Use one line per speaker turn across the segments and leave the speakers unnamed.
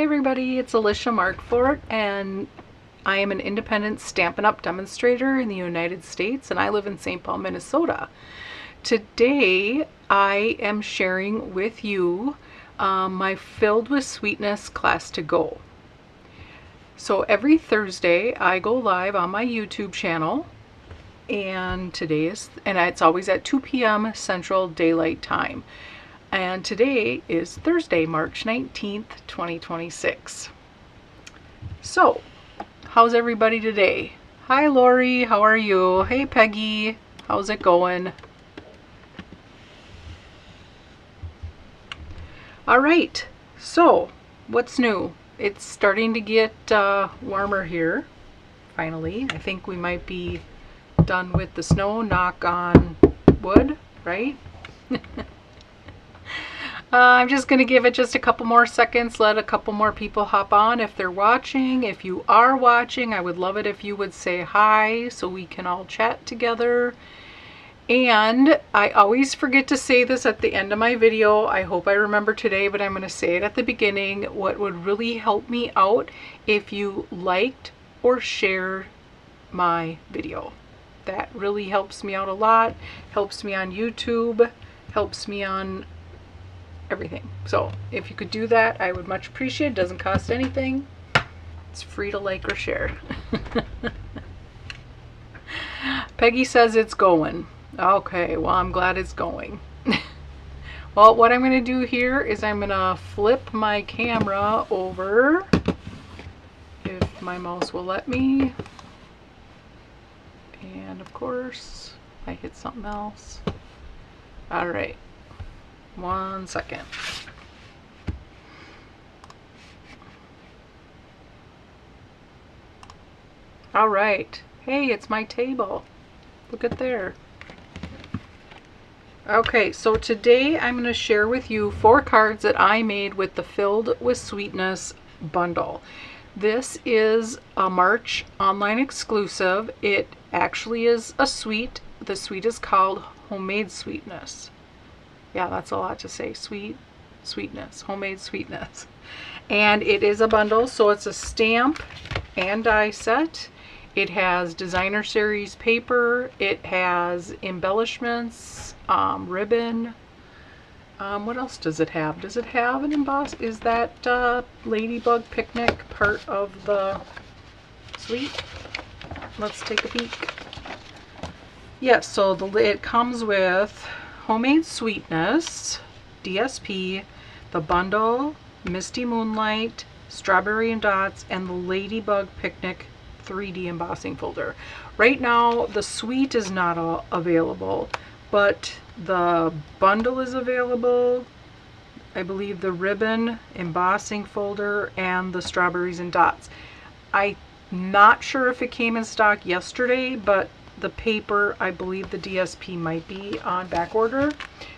everybody, it's Alicia Markfort, and I am an independent Stampin' Up! Demonstrator in the United States, and I live in St. Paul, Minnesota. Today I am sharing with you my Filled with Sweetness class to go. So every Thursday I go live on my YouTube channel, and it's always at 2 p.m. Central Daylight Time. And today is Thursday, March 19th, 2026. So, how's everybody today? Hi Lori, how are you? Hey Peggy, how's it going? Alright, so what's new? It's starting to get warmer here, finally. I think we might be done with the snow, knock on wood, right? I'm just going to give it just a couple more seconds, let a couple more people hop on if they're watching. If you are watching, I would love it if you would say hi so we can all chat together. And I always forget to say this at the end of my video. I hope I remember today, but I'm going to say it at the beginning. What would really help me out if you liked or shared my video. That really helps me out a lot, helps me on YouTube, helps me on everything. So if you could do that, I would much appreciate it. It doesn't cost anything. It's free to like or share. Peggy says it's going. Okay, well, I'm glad it's going. Well, what I'm going to do here is I'm going to flip my camera over, if my mouse will let me. And of course, I hit something else. All right. 1 second. All right. Hey, it's my table. Look at there. Okay, so today I'm going to share with you 4 cards that I made with the Filled with Sweetness bundle. This is a March online exclusive. It actually is a suite. The suite is called Homemade Sweetness. Yeah, that's a lot to say. Sweetness, homemade sweetness. And it is a bundle, so it's a stamp and die set. It has designer series paper. It has embellishments, ribbon. What else does it have? Does it have an emboss? Is that Ladybug Picnic part of the suite? Let's take a peek. Yes, so it comes with Homemade Sweetness, DSP, the bundle, Misty Moonlight, Strawberry and Dots, and the Ladybug Picnic 3D embossing folder. Right now, the suite is not available, but the bundle is available. I believe the ribbon, embossing folder, and the Strawberries and Dots. I'm not sure if it came in stock yesterday, but the paper, I believe the DSP might be on back order,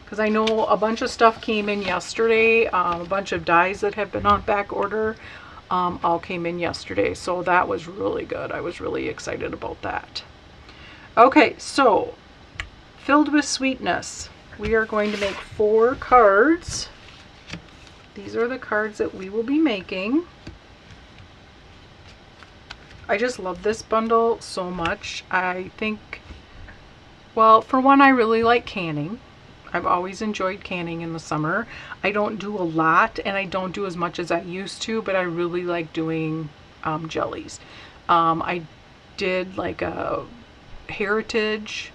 because I know a bunch of stuff came in yesterday. A bunch of dies that have been on back order all came in yesterday, so that was really good. I was really excited about that. Okay, so Filled with Sweetness. We are going to make 4 cards. These are the cards that we will be making. I just love this bundle so much. I think, well, for one, I really like canning. I've always enjoyed canning in the summer. I don't do a lot, and I don't do as much as I used to, but I really like doing jellies. I did like a heritage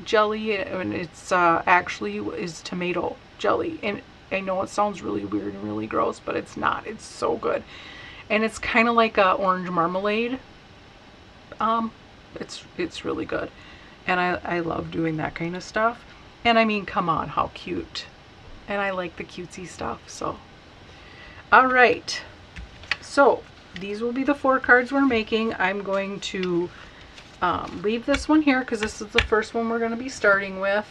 jelly, and it's actually is tomato jelly. And I know it sounds really weird and really gross, but it's not. It's so good. And it's kind of like a orange marmalade. It's really good. And I love doing that kind of stuff. And I mean, come on, how cute. And I like the cutesy stuff, so. All right. So, these will be the 4 cards we're making. I'm going to leave this one here because this is the first one we're going to be starting with.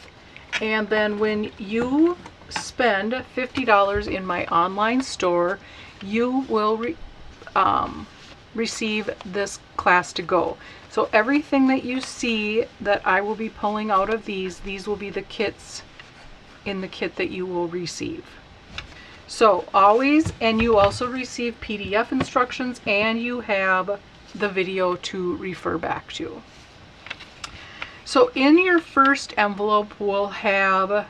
And then when you spend $50 in my online store, you will receive this class to go. So everything that you see that I will be pulling out of these will be the kits in the kit that you will receive. So always, and you also receive PDF instructions, and you have the video to refer back to. So in your first envelope will have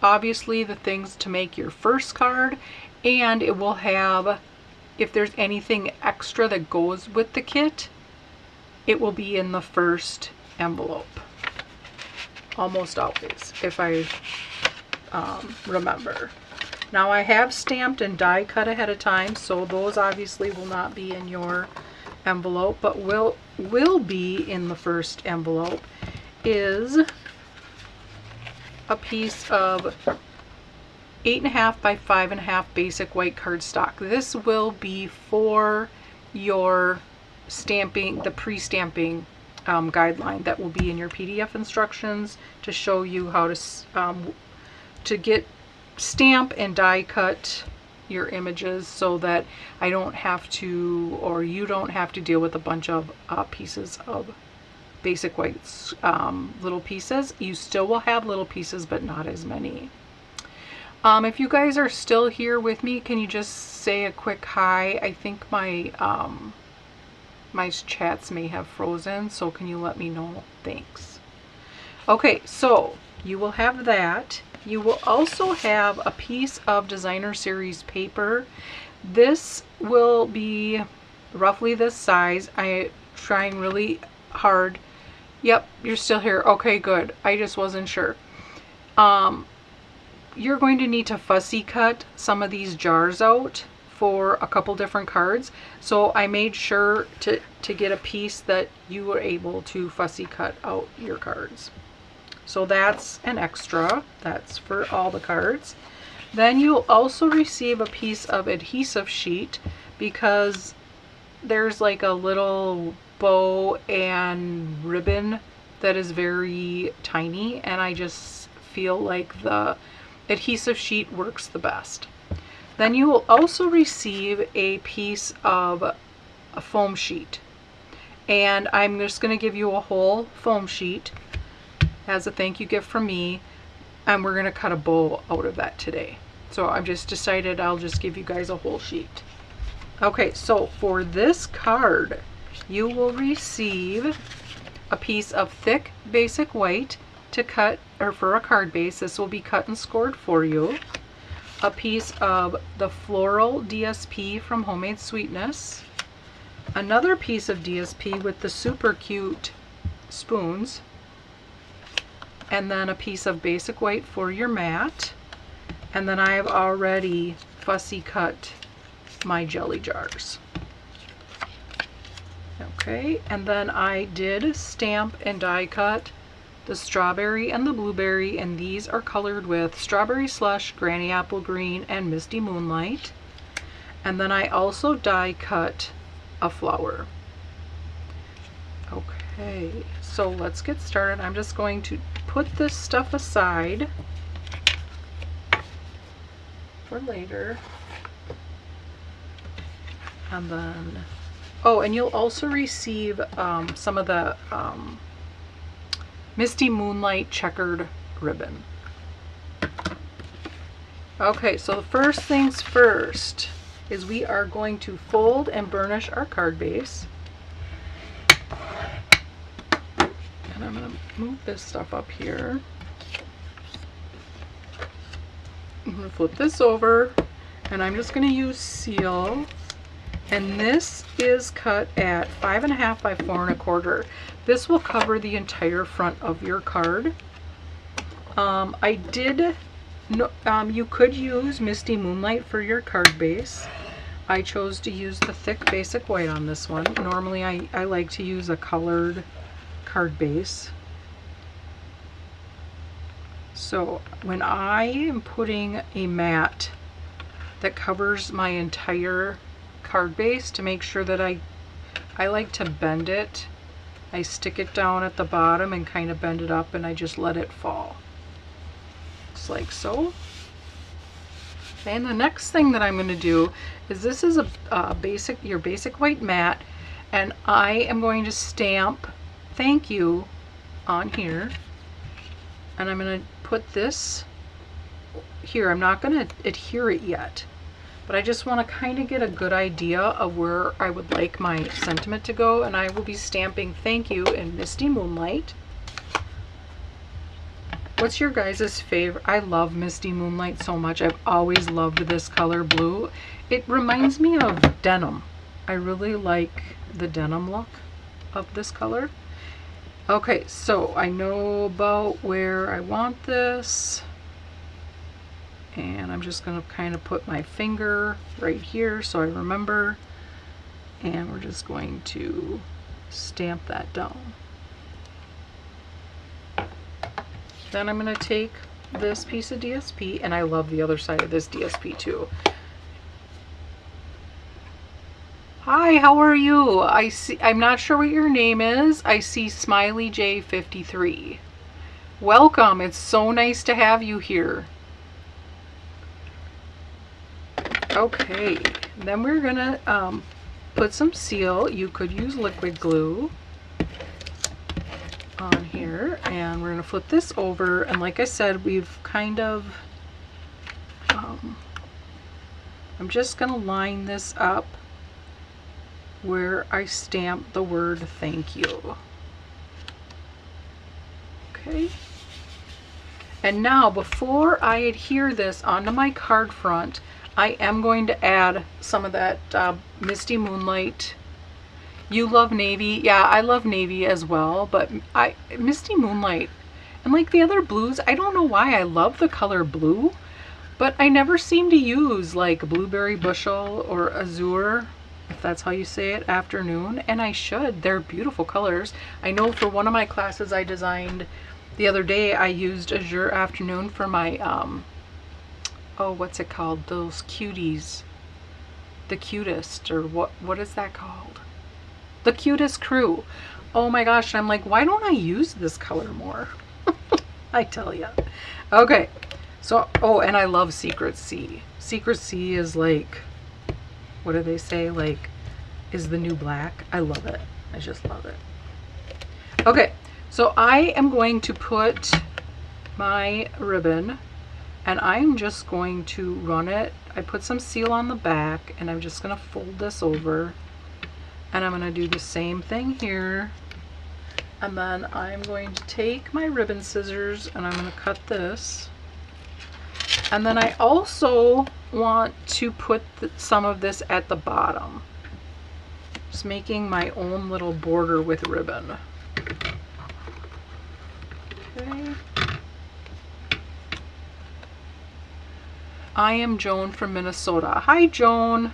obviously the things to make your first card, and it will have, if there's anything extra that goes with the kit, it will be in the first envelope. Almost always, if I remember. Now I have stamped and die cut ahead of time, so those obviously will not be in your envelope, but will be in the first envelope, is a piece of 8.5 by 5.5 basic white cardstock. This will be for your stamping, the pre-stamping guideline that will be in your PDF instructions to show you how to get stamp and die cut your images, so that I don't have to, or you don't have to deal with a bunch of pieces of basic white little pieces. You still will have little pieces, but not as many. If you guys are still here with me, can you just say a quick hi? I think my my chats may have frozen, so can you let me know? Thanks. Okay, so you will have that. You will also have a piece of designer series paper. This will be roughly this size. I'm trying really hard. Yep, you're still here. Okay, good. I just wasn't sure. You're going to need to fussy cut some of these jars out for a couple different cards. So I made sure to get a piece that you were able to fussy cut out your cards. So that's an extra. That's for all the cards. Then you'll also receive a piece of adhesive sheet, because there's like a little bow and ribbon that is very tiny, and I just feel like the adhesive sheet works the best. Then you will also receive a piece of a foam sheet, and I'm just going to give you a whole foam sheet as a thank you gift from me, and we're going to cut a bow out of that today. So I've just decided I'll just give you guys a whole sheet. Okay, so for this card you will receive a piece of thick basic white to cut, or for a card base. This will be cut and scored for you. A piece of the floral DSP from Homemade Sweetness. Another piece of DSP with the super cute spoons. And then a piece of basic white for your mat. And then I have already fussy cut my jelly jars. Okay, and then I did stamp and die cut the strawberry and the blueberry, and these are colored with Strawberry Slush, Granny Apple Green, and Misty Moonlight. And then I also die cut a flower. Okay, so let's get started. I'm just going to put this stuff aside for later. And then, oh, and you'll also receive some of the Misty Moonlight checkered ribbon. Okay, so the first things first is we are going to fold and burnish our card base. And I'm going to move this stuff up here. I'm going to flip this over, and I'm just going to use seal. And this is cut at 5.5 by 4.25. This will cover the entire front of your card. You could use Misty Moonlight for your card base. I chose to use the thick basic white on this one. Normally I like to use a colored card base. So when I am putting a mat that covers my entire card base, to make sure that I like to bend it, I stick it down at the bottom and kind of bend it up, and I just let it fall. Just like so. And the next thing that I'm going to do is, this is your basic white mat, and I am going to stamp thank you on here, and I'm going to put this here. I'm not going to adhere it yet. but I just want to kind of get a good idea of where I would like my sentiment to go, and I will be stamping thank you in Misty Moonlight. What's your guys' favorite? I love Misty Moonlight so much. I've always loved this color blue. It reminds me of denim. I really like the denim look of this color. Okay, so I know about where I want this. And I'm just going to kind of put my finger right here so I remember. And we're just going to stamp that down. Then I'm going to take this piece of DSP, and I love the other side of this DSP too. Hi, how are you? I'm not sure what your name is. I see Smiley J53. Welcome. It's so nice to have you here. Okay, then we're gonna put some seal. You could use liquid glue on here, and we're gonna flip this over, and like I said, we've kind of I'm just gonna line this up where I stamp the word thank you. Okay, and now before I adhere this onto my card front, I am going to add some of that Misty Moonlight. You love navy. Yeah, I love navy as well, but Misty Moonlight, and like the other blues, I don't know why I love the color blue, but I never seem to use like Blueberry Bushel or Azure, if that's how you say it, afternoon, and I should. They're beautiful colors. I know for one of my classes I designed the other day, I used Azure Afternoon for my oh, what's it called? Those cuties. The cutest, or what is that called? The Cutest Crew. Oh my gosh, I'm like, why don't I use this color more? I tell ya. Okay, so, oh, and I love Secret Sea. Secret Sea is like, what do they say? Like, is the new black. I love it. I just love it. Okay, so I am going to put my ribbon, and I'm just going to run it. I put some seal on the back, and I'm just going to fold this over, and I'm going to do the same thing here, and then I'm going to take my ribbon scissors and I'm going to cut this, and then I also want to put some of this at the bottom, just making my own little border with ribbon. Okay. I am Joan from Minnesota. Hi, Joan.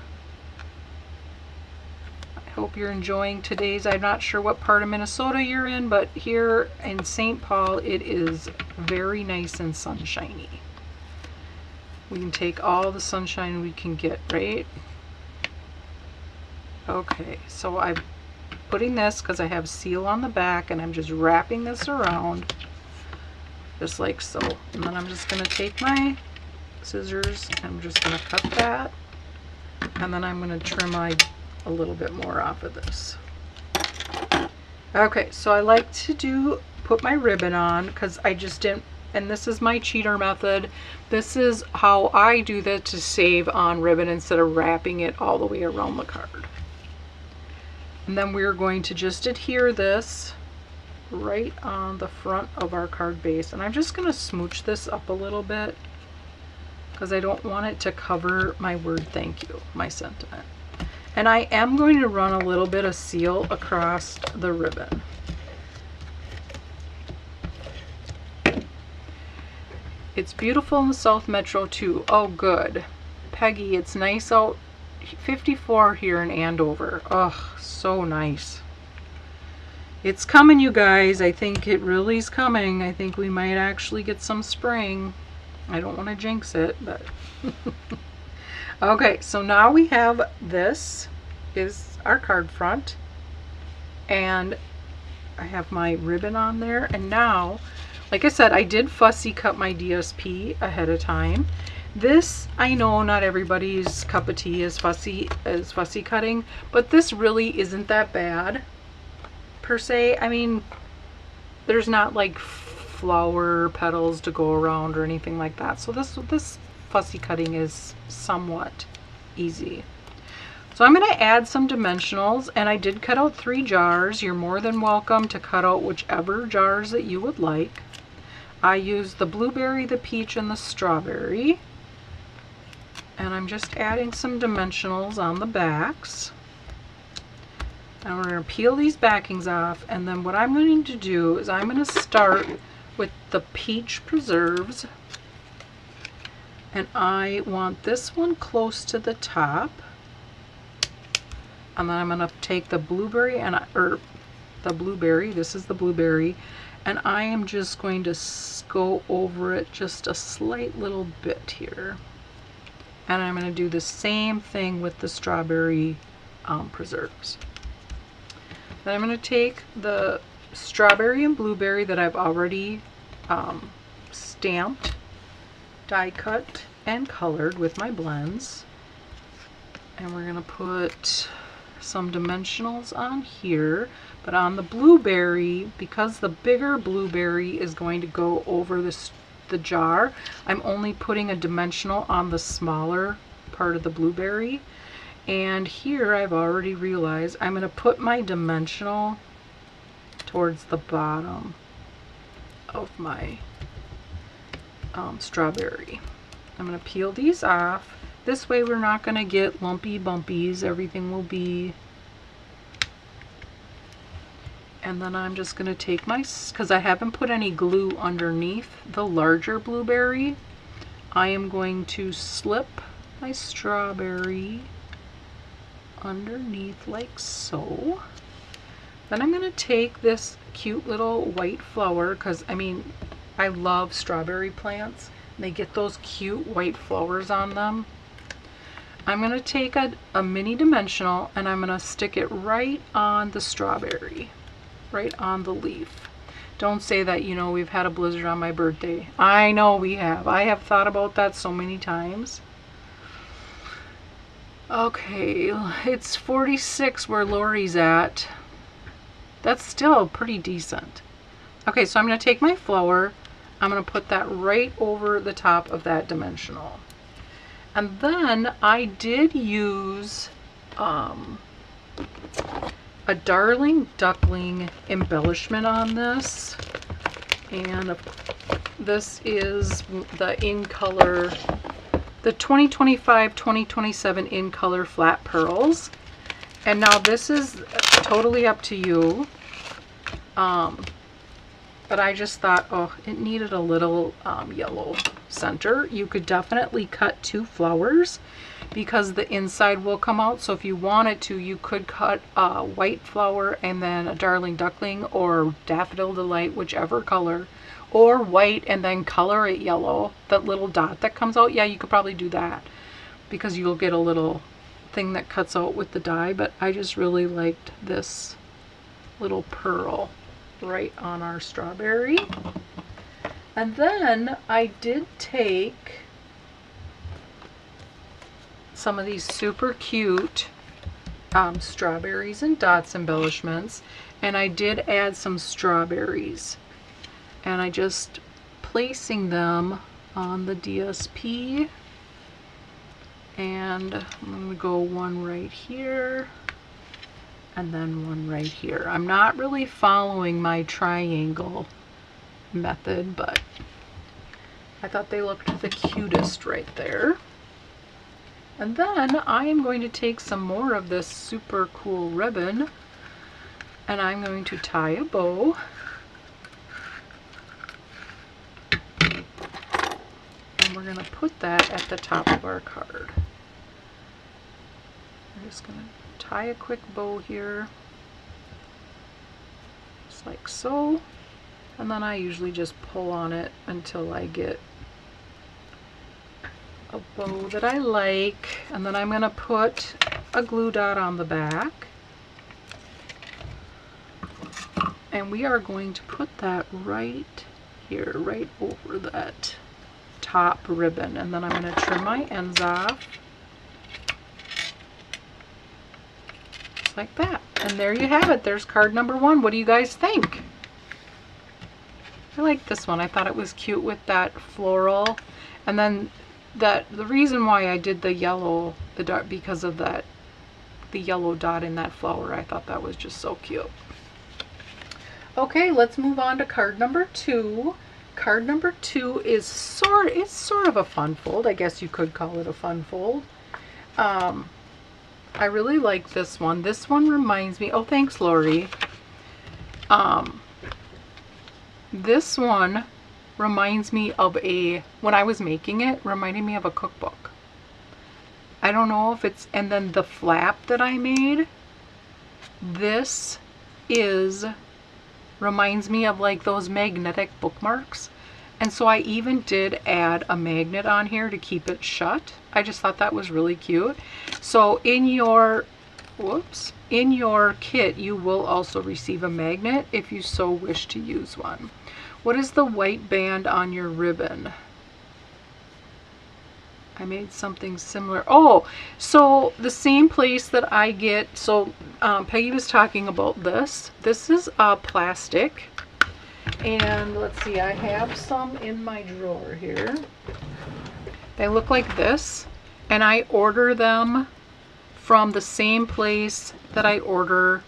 I hope you're enjoying today's. I'm not sure what part of Minnesota you're in, but here in St. Paul, it is very nice and sunshiny. We can take all the sunshine we can get, right? Okay, so I'm putting this because I have seal on the back, and I'm just wrapping this around just like so. And then I'm just going to take my scissors, I'm just going to cut that, and then I'm going to trim a little bit more off of this. Okay, so I like to put my ribbon on because I just didn't, and this is my cheater method. This is how I do that to save on ribbon instead of wrapping it all the way around the card. And then we're going to just adhere this right on the front of our card base, and I'm just going to smooch this up a little bit because I don't want it to cover my word thank you, my sentiment. And I am going to run a little bit of seal across the ribbon. It's beautiful in the South Metro too. Oh, good. Peggy, it's nice out. 54 here in Andover. Oh, so nice. It's coming, you guys. I think it really is coming. I think we might actually get some spring. I don't want to jinx it, but okay, so now we have this is our card front, and I have my ribbon on there, and now, like I said, I did fussy cut my DSP ahead of time. This, I know not everybody's cup of tea is fussy cutting, but this really isn't that bad per se. I mean, there's not like flower petals to go around or anything like that, so this fussy cutting is somewhat easy. So I'm going to add some dimensionals, and I did cut out 3 jars. You're more than welcome to cut out whichever jars that you would like. I used the blueberry, the peach, and the strawberry. And I'm just adding some dimensionals on the backs. And we're going to peel these backings off, and then what I'm going to do is I'm going to start with the peach preserves. And I want this one close to the top. And then I'm going to take the blueberry, this is the blueberry, and I am just going to go over it just a slight little bit here. And I'm going to do the same thing with the strawberry preserves. Then I'm going to take the strawberry and blueberry that I've already stamped, die cut, and colored with my blends. And we're going to put some dimensionals on here, but on the blueberry, because the bigger blueberry is going to go over the jar, I'm only putting a dimensional on the smaller part of the blueberry. And here I've already realized I'm going to put my dimensional towards the bottom of my strawberry. I'm going to peel these off. This way we're not going to get lumpy bumpies. Everything will be... And then I'm just going to take my... Because I haven't put any glue underneath the larger blueberry, I am going to slip my strawberry underneath like so. Then I'm going to take this cute little white flower, because I mean, I love strawberry plants. They get those cute white flowers on them. I'm going to take a mini dimensional, and I'm going to stick it right on the strawberry, right on the leaf. Don't say that, you know, we've had a blizzard on my birthday. I know we have. I have thought about that so many times. Okay, it's 46 where Lori's at. That's still pretty decent. Okay, so I'm going to take my flower. I'm going to put that right over the top of that dimensional. And then I did use a Darling Duckling embellishment on this. And this is the In Color, the 2025-2027 In Color Flat Pearls. And now this is totally up to you. But I just thought, oh, it needed a little yellow center. You could definitely cut 2 flowers because the inside will come out. So if you wanted to, you could cut a white flower and then a Darling Duckling or Daffodil Delight, whichever color, or white and then color it yellow. That little dot that comes out, yeah, you could probably do that because you'll get a little thing that cuts out with the die. But I just really liked this little pearl right on our strawberry. And then I did take some of these super cute strawberries and dots embellishments, and I did add some strawberries, and I just placing them on the DSP, and I'm going to go one right here and then one right here. I'm not really following my triangle method, but I thought they looked the cutest right there. And then I am going to take some more of this super cool ribbon, and I'm going to tie a bow. And we're going to put that at the top of our card. I'm just going to tie a quick bow here, just like so, and then I usually just pull on it until I get a bow that I like, and then I'm going to put a glue dot on the back, and we are going to put that right here, right over that top ribbon, and then I'm going to trim my ends off. Like that. And there you have it. There's card number 1. What do you guys think? I like this one. I thought it was cute with that floral. And then the reason why I did the yellow the dark, because of that, the yellow dot in that flower. I thought that was just so cute. Okay, let's move on to card number 2. Card number 2 is sort of a fun fold. I guess you could call it a fun fold. I really like this one. This one reminds me, oh, thanks, Lori. This one reminds me of when I was making it, reminded me of a cookbook. I don't know if it's, and then the flap that I made, this reminds me of like those magnetic bookmarks. And so I even did add a magnet on here to keep it shut. I just thought that was really cute. So in your kit, you will also receive a magnet if you so wish to use one. What is the white band on your ribbon? I made something similar. Oh, so the same place that I get, so Peggy was talking about this. This is plastic. And let's see, I have some in my drawer here. They look like this. And I order them from the same place that I order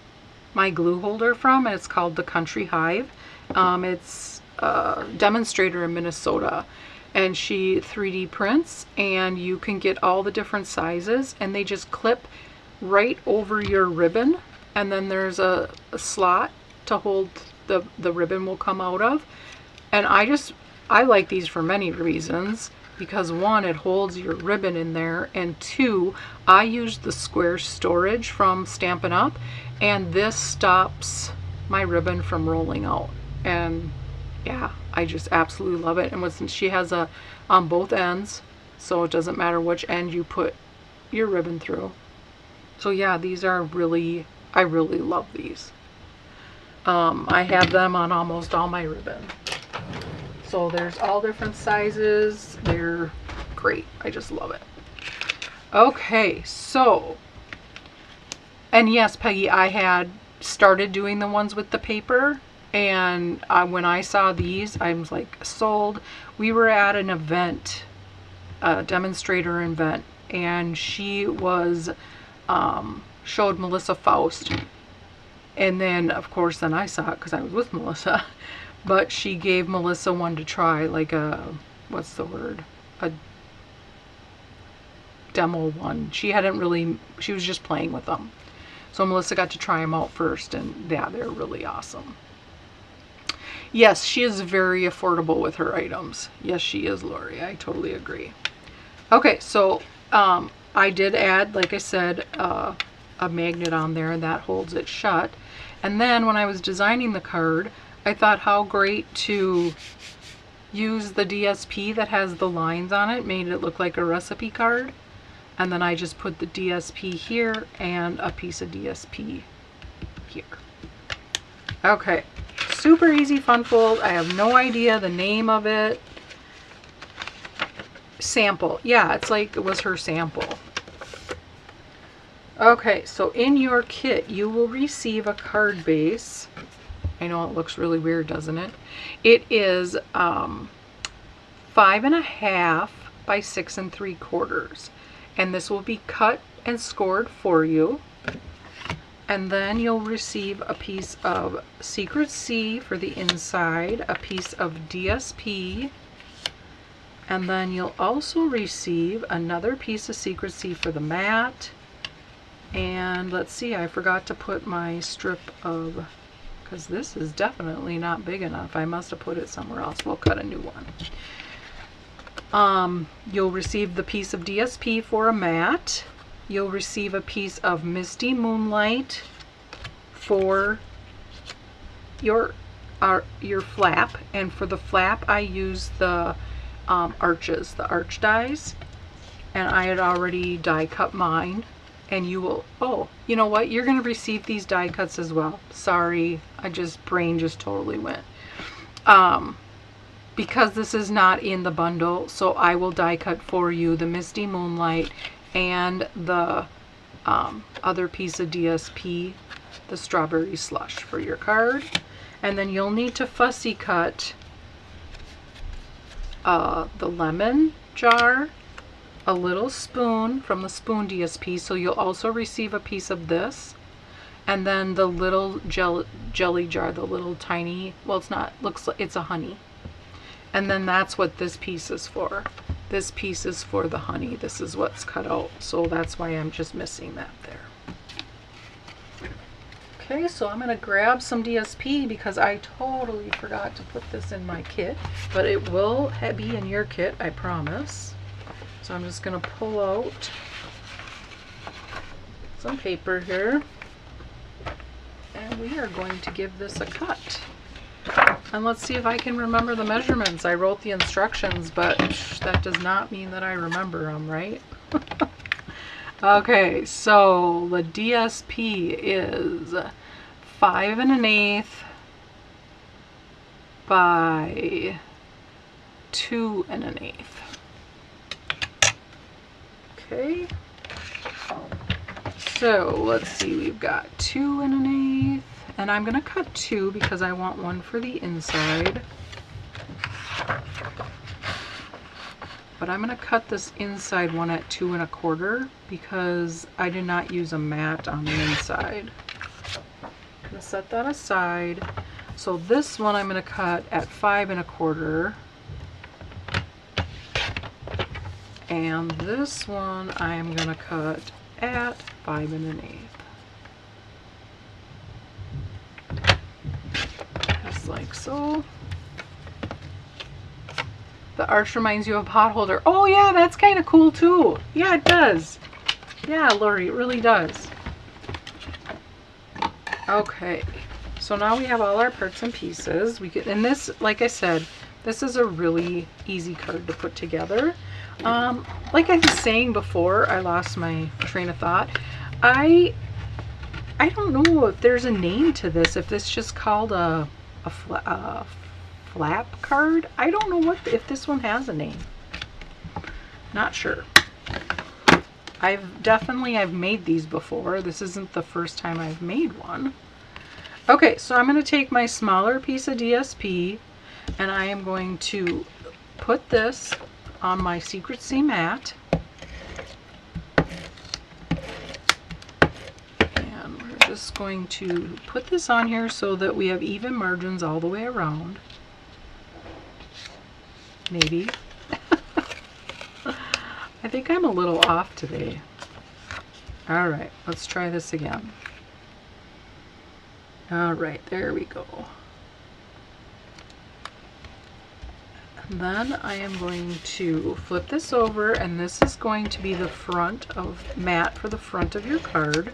my glue holder from. And it's called the Country Hive. It's a demonstrator in Minnesota. And she 3D prints, and you can get all the different sizes, and they just clip right over your ribbon, and then there's a slot to hold the ribbon will come out of. And I like these for many reasons, because one, it holds your ribbon in there, and two, I use the square storage from Stampin' Up, and this stops my ribbon from rolling out. And yeah, I just absolutely love it. And she has on both ends, so it doesn't matter which end you put your ribbon through. So yeah, these are I really love these. I have them on almost all my ribbon. So there's all different sizes. They're great. I just love it. Okay, so, and yes, Peggy, I had started doing the ones with the paper. And when I saw these, I was like, sold. We were at an event, a demonstrator event, and she was, showed Melissa Faust. And then, of course, then I saw it because I was with Melissa. But she gave Melissa one to try, like what's the word? A demo one. She was just playing with them. So Melissa got to try them out first, and yeah, they're really awesome. Yes, she is very affordable with her items. Yes, she is, Lori. I totally agree. Okay, so I did add, like I said, a magnet on there, and that holds it shut. And then when I was designing the card, I thought how great to use the DSP that has the lines on it, made it look like a recipe card. And then I just put the DSP here and a piece of DSP here. Okay. Super easy fun fold. I have no idea the name of it. Sample. Yeah, it's like it was her sample. Okay, so in your kit, you will receive a card base. I know it looks really weird, doesn't it? It is 5.5 by 6 3/4. And this will be cut and scored for you. And then you'll receive a piece of Secret C for the inside, a piece of DSP, and then you'll also receive another piece of Secret C for the mat. And let's see, I forgot to put my strip of, because this is definitely not big enough. I must have put it somewhere else. We'll cut a new one. You'll receive the piece of DSP for a mat. You'll receive a piece of Misty Moonlight for your flap, and for the flap I use the arches, the arch dies, and I had already die cut mine. And you will, oh, you know what, you're going to receive these die cuts as well. Sorry, brain just totally went. Because this is not in the bundle, so I will die cut for you the Misty Moonlight and the other piece of DSP, the Strawberry Slush for your card. And then you'll need to fussy cut the lemon jar a little spoon from the spoon DSP, so you'll also receive a piece of this, and then the little jelly jar, the little tiny, well, it's not, looks like it's a honey. And then that's what this piece is for. This piece is for the honey. This is what's cut out, so that's why I'm just missing that there. Okay, so I'm going to grab some DSP because I totally forgot to put this in my kit, but it will be in your kit, I promise. So I'm just going to pull out some paper here, and we are going to give this a cut. And let's see if I can remember the measurements. I wrote the instructions, but that does not mean that I remember them, right? Okay, so the DSP is 5 1/8 by 2 1/8. Okay, so let's see, we've got 2 1/8, and I'm gonna cut 2 because I want one for the inside. But I'm going to cut this inside one at 2 1/4 because I did not use a mat on the inside. I'm going to set that aside. So this one I'm going to cut at 5 1/4. And this one I'm going to cut at 5 1/8. Just like so. The arch reminds you of a pot holder. Oh yeah, that's kind of cool too. Yeah, it does. Yeah, Lori, it really does. Okay, so now we have all our parts and pieces. We and this, like I said, this is a really easy card to put together. Like I was saying before, I lost my train of thought. I don't know if there's a name to this. If this just called a flap card. I don't know if this one has a name. Not sure. I've made these before. This isn't the first time I've made one. Okay, so I'm going to take my smaller piece of DSP and I am going to put this on my Secret C mat. And we're just going to put this on here so that we have even margins all the way around. Maybe. I think I'm a little off today. All right, let's try this again. All right, there we go. And then I am going to flip this over, and this is going to be the front of mat for the front of your card.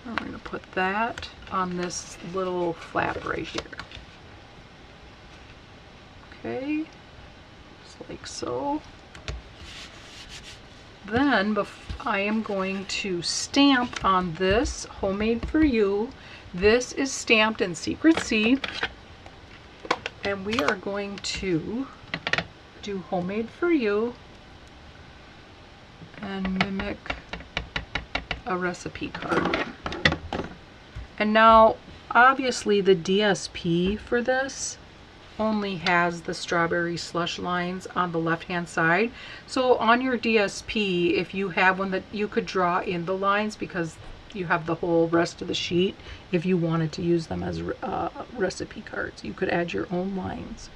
I'm going to put that on this little flap right here. Okay, just like so. Then I am going to stamp on this Homemade for You. This is stamped in Secret C, and we are going to do Homemade for You and mimic a recipe card. And now obviously the DSP for this only has the strawberry slush lines on the left hand side. So on your DSP, if you have one, that you could draw in the lines because you have the whole rest of the sheet. If you wanted to use them as recipe cards, you could add your own lines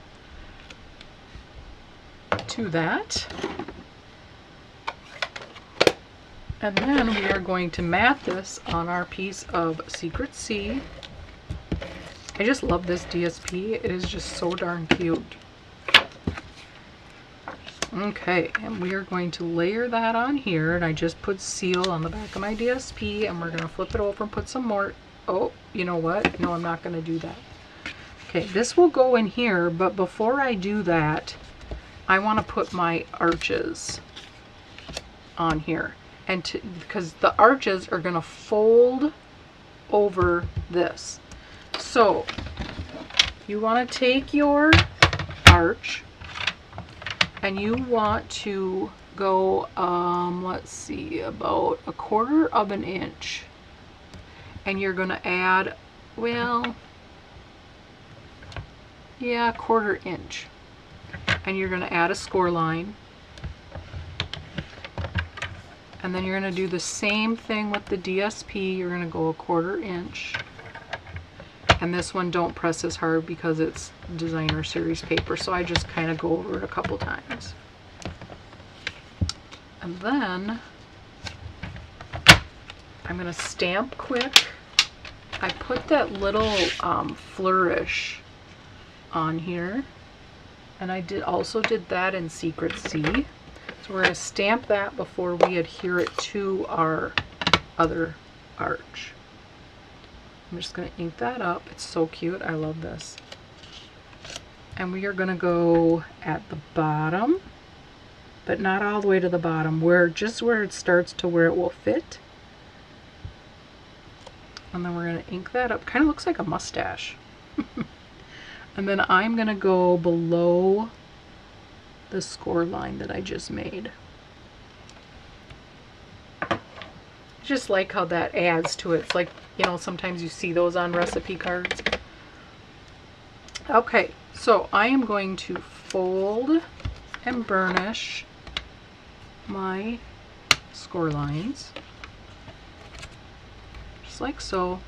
to that. And then we are going to mat this on our piece of Secret C. I just love this DSP. It is just so darn cute. Okay, and we are going to layer that on here, and I just put seal on the back of my DSP, and we're going to flip it over and put some more. Oh, you know what? No, I'm not going to do that. Okay, this will go in here, but before I do that, I want to put my arches on here, and because the arches are going to fold over this. So you want to take your arch and you want to go, let's see, about 1/4 of an inch. And you're going to add, well, yeah, 1/4 inch. and you're going to add a score line. And then you're going to do the same thing with the DSP. You're going to go 1/4 inch. And this one, don't press as hard because it's designer series paper, so I just kind of go over it a couple times. And then I'm going to stamp quick. I put that little flourish on here, and I also did that in Secret C. So we're going to stamp that before we adhere it to our other arch. I'm just going to ink that up. It's so cute. I love this. And we are going to go at the bottom, but not all the way to the bottom, just where it starts to where it will fit. And then we're going to ink that up. Kind of looks like a mustache. And then I'm going to go below the score line that I just made. I just like how that adds to it. It's like, you know, sometimes you see those on recipe cards. Okay, so I am going to fold and burnish my score lines. Just like so.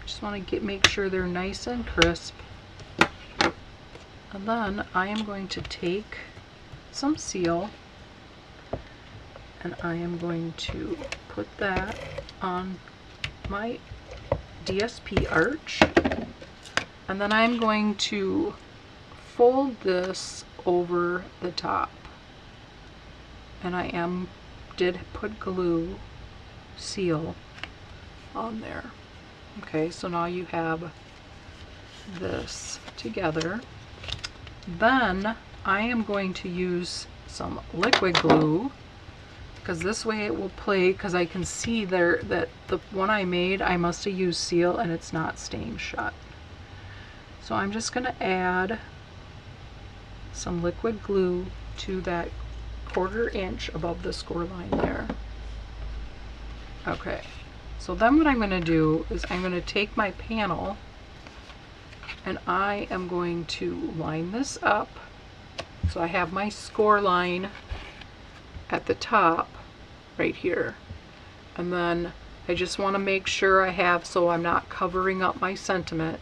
Just want to make sure they're nice and crisp. And then I am going to take some seal and I am going to put that on my DSP arch, and then I'm going to fold this over the top, and I did put glue seal on there. Okay, so now you have this together. Then I am going to use some liquid glue, because this way it will play, because I can see there that the one I made, I must have used seal and it's not staying shut. So I'm just going to add some liquid glue to that 1/4 inch above the score line there. Okay, so then what I'm going to do is I'm going to take my panel and I am going to line this up. So I have my score line at the top right here, and then I just want to make sure I have, so I'm not covering up my sentiment,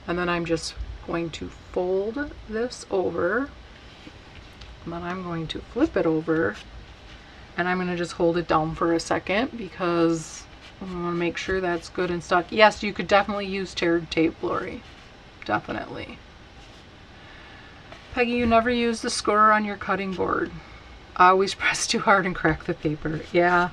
and then I'm just going to fold this over, and then I'm going to flip it over, and I'm going to just hold it down for a second because I want to make sure that's good and stuck. Yes, you could definitely use teared tape, Lori. Definitely. Peggy, you never use the scorer on your cutting board. I always press too hard and crack the paper. Yeah.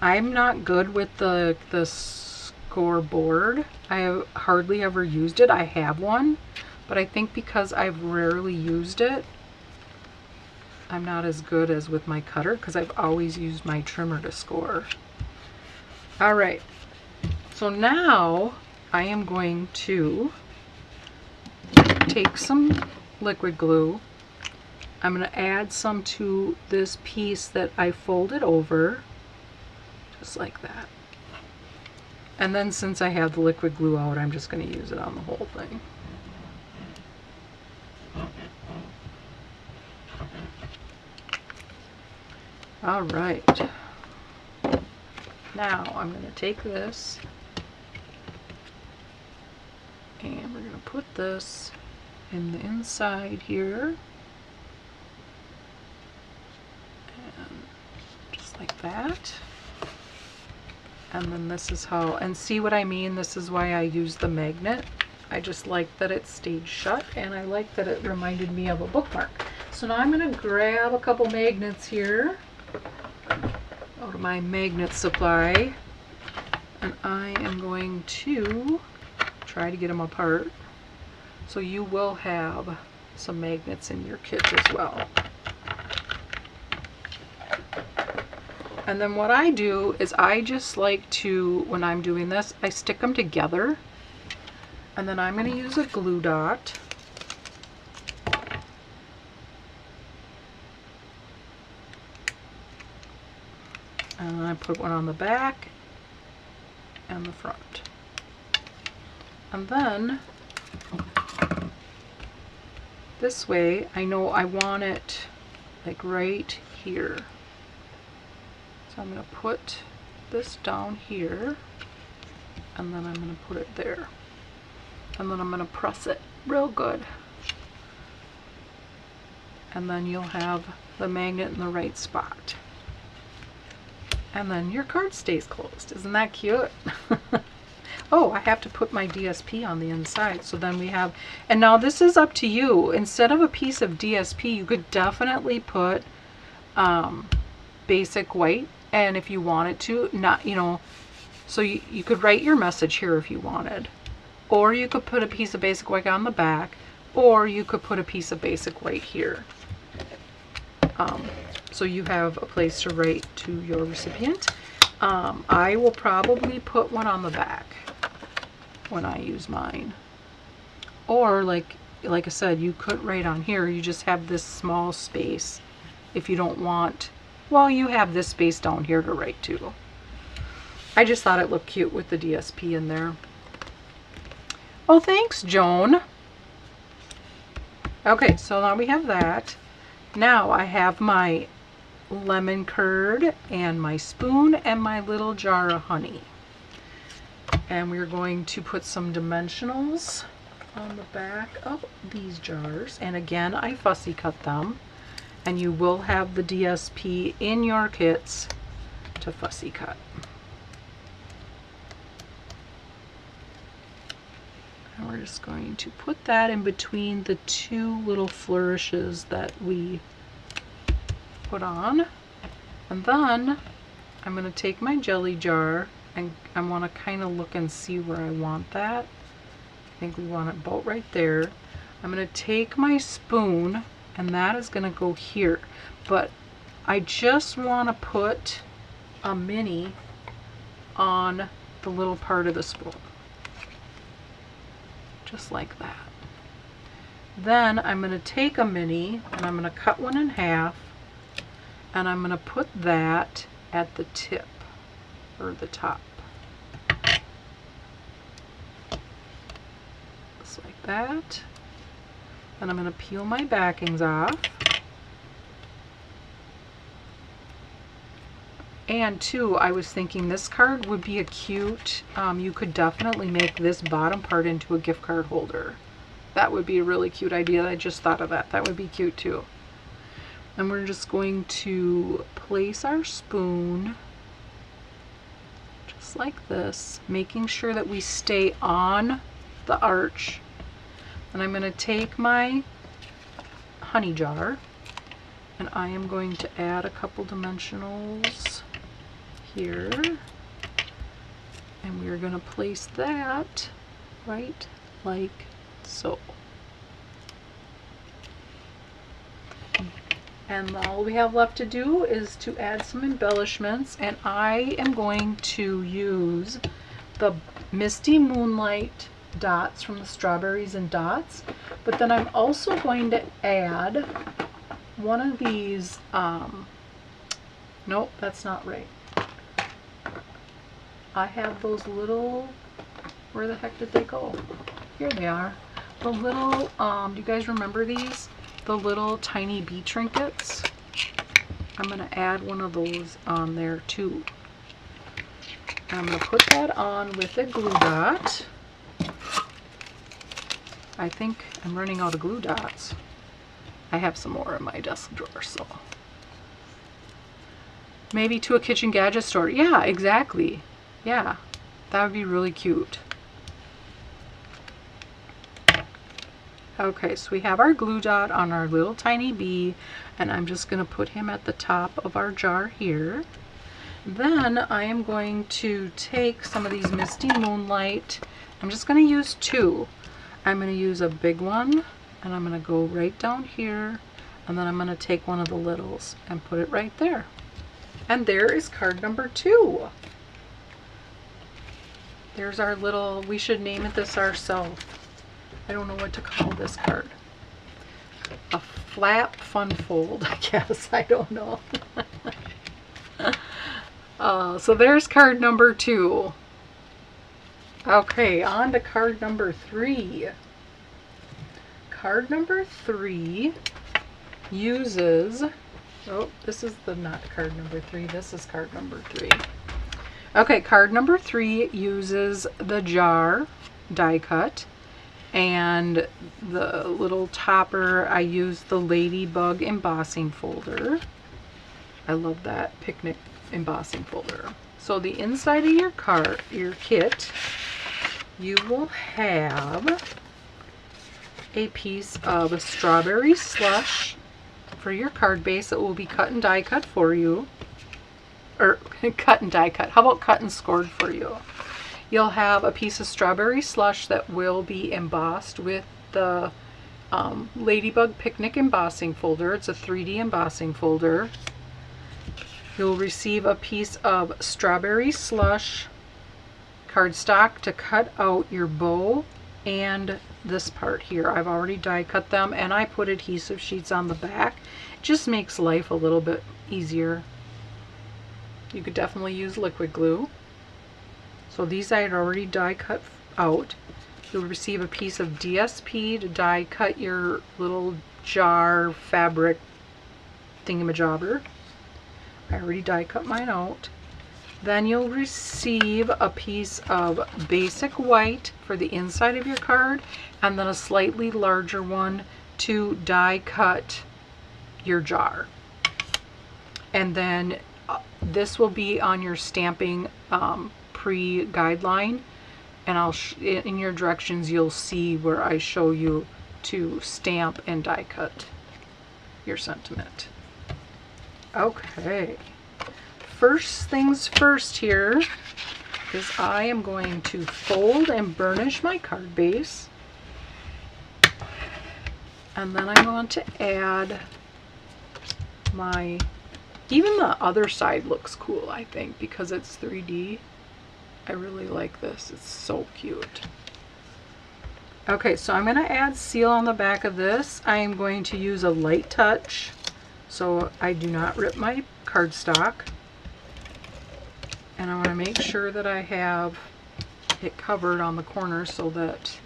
I'm not good with the scoreboard. I have hardly ever used it. I have one, but I think because I've rarely used it, I'm not as good as with my cutter, because I've always used my trimmer to score. All right. So now I am going to take some liquid glue. I'm going to add some to this piece that I folded over, just like that. And then since I have the liquid glue out, I'm just going to use it on the whole thing. All right. Now I'm going to take this and we're going to put this in the inside here, and just like that. And then this is how, and see what I mean? This is why I use the magnet. I just like that it stayed shut, and I like that it reminded me of a bookmark. So now I'm going to grab a couple magnets here out of my magnet supply, and I am going to try to get them apart. So you will have some magnets in your kit as well. And then what I do is I just like to, when I'm doing this, I stick them together, and then I'm going to use a glue dot. And I put one on the back and the front. And then This way I know I want it like right here. So I'm going to put this down here, and then I'm going to put it there. And then I'm going to press it real good. And then you'll have the magnet in the right spot. And then your card stays closed. Isn't that cute? Oh, I have to put my DSP on the inside. So then we have, and now this is up to you. Instead of a piece of DSP, you could definitely put basic white. And if you wanted to, not, you know, so you could write your message here if you wanted. Or you could put a piece of basic white on the back. Or you could put a piece of basic white here. So you have a place to write to your recipient. I will probably put one on the back when I use mine. Or like I said, you could write on here. You just have this small space if you don't want, well, you have this space down here to write to. I just thought it looked cute with the DSP in there. Oh, thanks, Joan. Okay, so now we have that. Now I have my lemon curd and my spoon and my little jar of honey. And we're going to put some dimensionals on the back of these jars. And again, I fussy cut them. And you will have the DSP in your kits to fussy cut. And we're just going to put that in between the two little flourishes that we put on. And then I'm going to take my jelly jar, and I want to kind of look and see where I want that. I think we want it about right there. I'm going to take my spoon, and that is going to go here. But I just want to put a mini on the little part of the spoon. Just like that. Then I'm going to take a mini, and I'm going to cut one in half, and I'm going to put that at the tip, or the top. Just like that. Then I'm going to peel my backings off. And too, I was thinking this card would be a cute, you could definitely make this bottom part into a gift card holder. That would be a really cute idea. I just thought of that. That would be cute too. And we're just going to place our spoon just like this, making sure that we stay on the arch. And I'm going to take my honey jar, and I am going to add a couple dimensionals here, and we're going to place that right like so. And all we have left to do is to add some embellishments, and I am going to use the Misty Moonlight dots from the Strawberries and Dots, but then I'm also going to add one of these, nope, that's not right. I have those little, where the heck did they go? Here they are. The little, do you guys remember these? The little tiny bee trinkets. I'm going to add one of those on there too. I'm going to put that on with a glue dot. I think I'm running out of glue dots. I have some more in my desk drawer, so. Maybe to a kitchen gadget store. Yeah, exactly. Yeah, that would be really cute. Okay, so we have our glue dot on our little tiny bee, and I'm just going to put him at the top of our jar here. Then I am going to take some of these Misty Moonlight. I'm just going to use two. I'm going to use a big one, and I'm going to go right down here, and then I'm going to take one of the littles and put it right there. And there is card number 2. There's our little, we should name it this ourselves. I don't know what to call this card. A flap fun fold, I guess. I don't know. So there's card number 2. Okay, on to card number 3. card number 3 uses, oh, this is not card number 3, this is card number 3. Okay, card number 3 uses the jar die cut, and the little topper, I used the Ladybug embossing folder. I love that picnic embossing folder. So the inside of your card, your kit, you will have a piece of strawberry slush for your card base that will be cut and die cut for you. Or cut and die cut. How about cut and scored for you? You'll have a piece of strawberry slush that will be embossed with the Ladybug Picnic embossing folder. It's a 3D embossing folder. You'll receive a piece of strawberry slush cardstock to cut out your bow and this part here. I've already die cut them, and I put adhesive sheets on the back. It just makes life a little bit easier. You could definitely use liquid glue. So these I had already die cut out. You'll receive a piece of DSP to die cut your little jar fabric thingamajobber. I already die cut mine out. Then you'll receive a piece of basic white for the inside of your card, and then a slightly larger one to die cut your jar. And then this will be on your stamping pre-guideline, and in your directions you'll see where I show you to stamp and die cut your sentiment. Okay, first things first here is I am going to fold and burnish my card base, and then I'm going to add my, even the other side looks cool, I think, because it's 3D. I really like this. It's so cute. Okay, so I'm going to add seal on the back of this. I am going to use a light touch so I do not rip my cardstock. And I want to make sure that I have it covered on the corner so that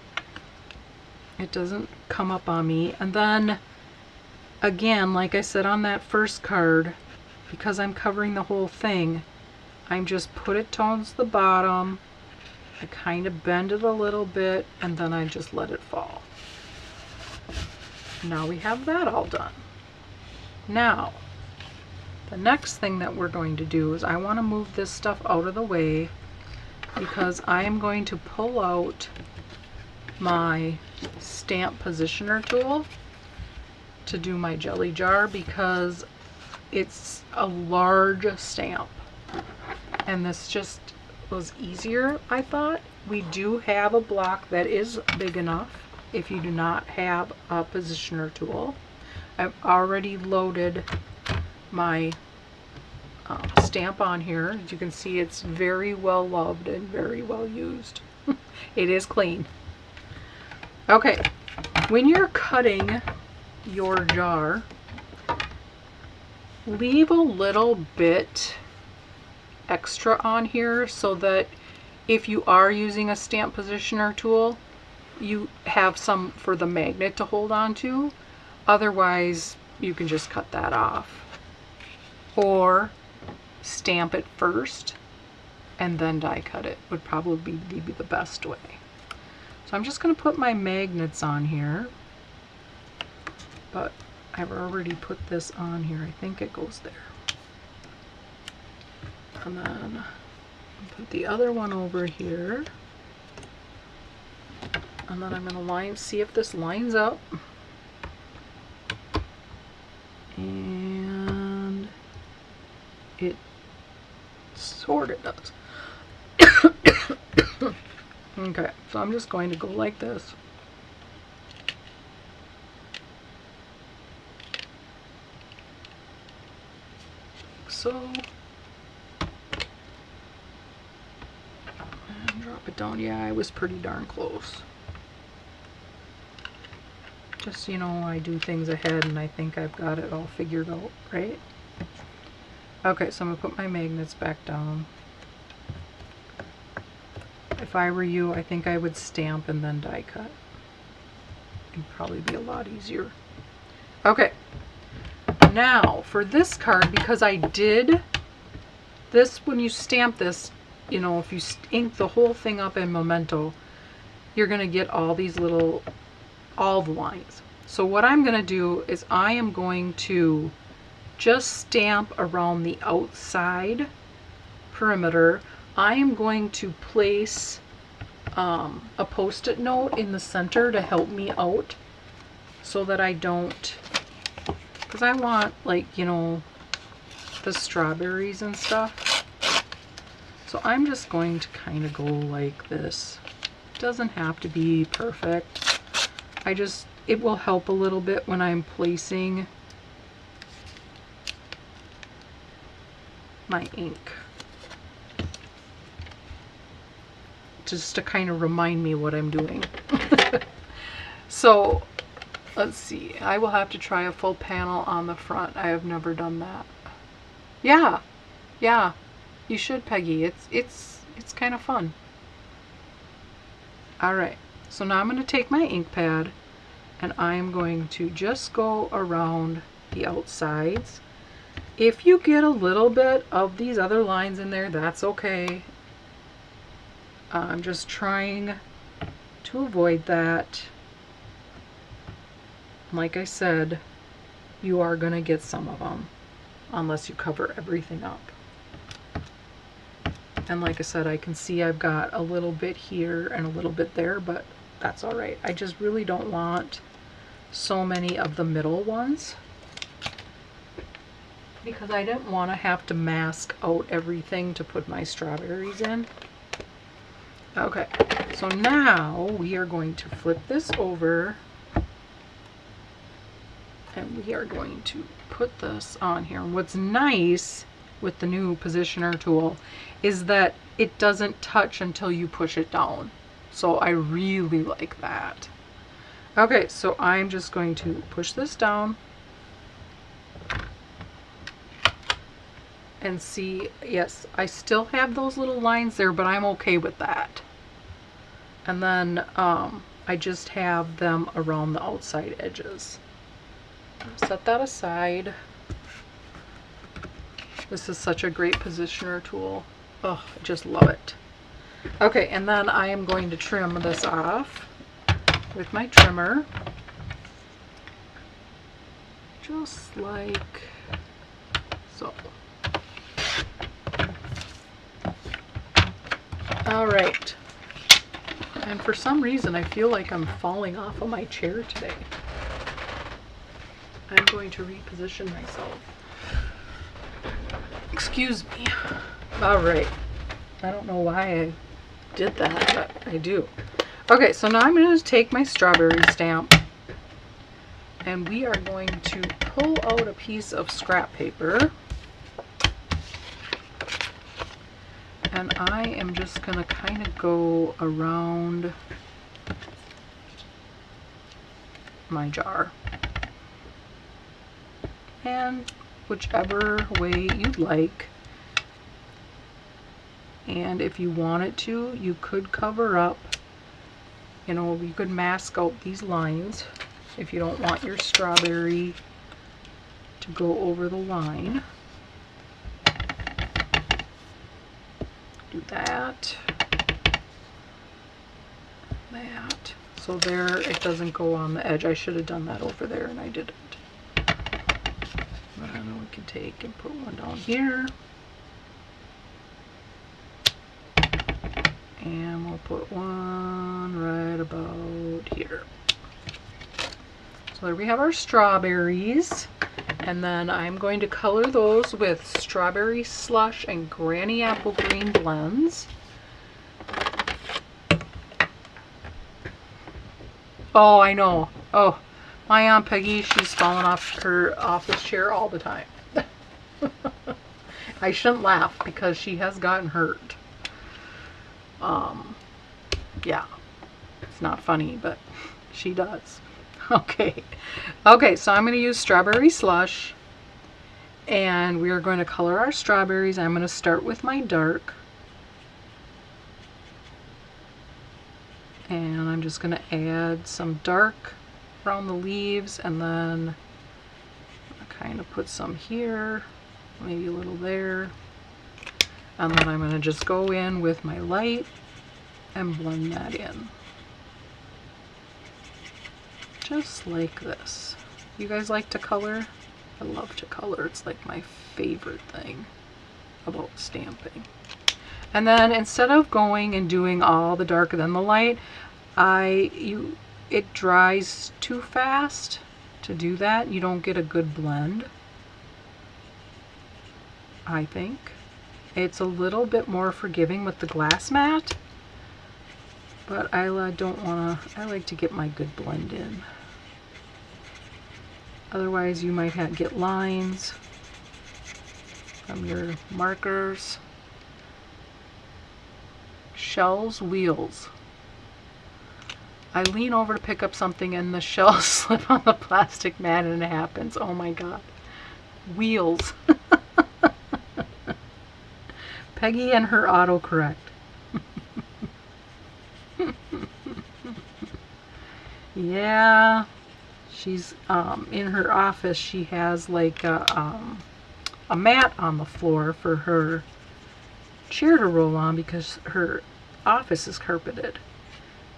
it doesn't come up on me. And then, again, like I said on that first card, because I'm covering the whole thing, I'm just put it towards the bottom, I kind of bend it a little bit, and then I just let it fall. Now we have that all done. Now, the next thing that we're going to do is I want to move this stuff out of the way, because I am going to pull out my stamp positioner tool to do my jelly jar, because it's a large stamp. And this just was easier, I thought. We do have a block that is big enough if you do not have a positioner tool. I've already loaded my stamp on here. As you can see, it's very well loved and very well used. It is clean. Okay, when you're cutting your jar, leave a little bit extra on here so that if you are using a stamp positioner tool, you have some for the magnet to hold on to. Otherwise, you can just cut that off, or stamp it first and then die cut it would probably be the best way. So I'm just going to put my magnets on here, but I've already put this on here. I think it goes there. And then put the other one over here. And then I'm going to see if this lines up. And it sort of does. Okay, so I'm just going to go like this. So. Drop it down. Yeah, I was pretty darn close. Just, you know, I do things ahead and I think I've got it all figured out, right? Okay, so I'm going to put my magnets back down. If I were you, I think I would stamp and then die cut. It'd probably be a lot easier. Okay, now for this card, because I did this, when you stamp this, you know, if you ink the whole thing up in Memento, you're going to get all these little, all the lines. So what I'm going to do is I am going to just stamp around the outside perimeter. I am going to place a post-it note in the center to help me out so that I don't, because I want, like, you know, the strawberries and stuff. So I'm just going to kind of go like this. It doesn't have to be perfect. It will help a little bit when I'm placing my ink. Just to kind of remind me what I'm doing. So let's see. I will have to try a full panel on the front. I have never done that. Yeah, you should, Peggy. It's kind of fun. All right. So now I'm going to take my ink pad and I'm going to just go around the outsides. If you get a little bit of these other lines in there, that's okay. I'm just trying to avoid that. Like I said, you are going to get some of them unless you cover everything up. And like I said, I can see I've got a little bit here and a little bit there, but that's all right. I just really don't want so many of the middle ones because I didn't want to have to mask out everything to put my strawberries in. Okay, so now we are going to flip this over and we are going to put this on here. And what's nice with the new positioner tool is that it doesn't touch until you push it down. So I really like that. Okay, so I'm just going to push this down and see, yes, I still have those little lines there, but I'm okay with that. And then I just have them around the outside edges. Set that aside. This is such a great positioner tool. Oh, I just love it. Okay, and then I am going to trim this off with my trimmer. Just like so. All right. And for some reason, I feel like I'm falling off of my chair today. I'm going to reposition myself. Excuse me. All right. I don't know why I did that, but I do. Okay, so now I'm going to take my strawberry stamp and we are going to pull out a piece of scrap paper. And I am just going to kind of go around my jar. And whichever way you'd like. And if you wanted to, you could cover up, you know, you could mask out these lines if you don't want your strawberry to go over the line. Do that. That. So there, it doesn't go on the edge. I should have done that over there and I didn't. And we can take and put one down here. And we'll put one right about here. So there we have our strawberries. And then I'm going to color those with Strawberry Slush and Granny Apple Green blends. Oh, I know. Oh, my Aunt Peggy, she's falling off her office chair all the time. I shouldn't laugh because she has gotten hurt. Yeah, it's not funny, but she does. Okay. Okay, so I'm going to use Strawberry Slush and we are going to color our strawberries. I'm going to start with my dark. And I'm just going to add some dark around the leaves, and then I kind of put some here, maybe a little there, and then I'm going to just go in with my light and blend that in. Just like this. You guys like to color? I love to color. It's like my favorite thing about stamping. And then instead of going and doing all the darker than the light, it dries too fast to do that. You don't get a good blend, I think. It's a little bit more forgiving with the glass mat, but I don't want to, I like to get my good blend in. Otherwise you might get lines from your markers. Shells, wheels. I lean over to pick up something and the shells slip on the plastic mat and it happens. Oh my god. Wheels. Peggy and her autocorrect. Yeah. She's in her office. She has like a mat on the floor for her chair to roll on because her office is carpeted.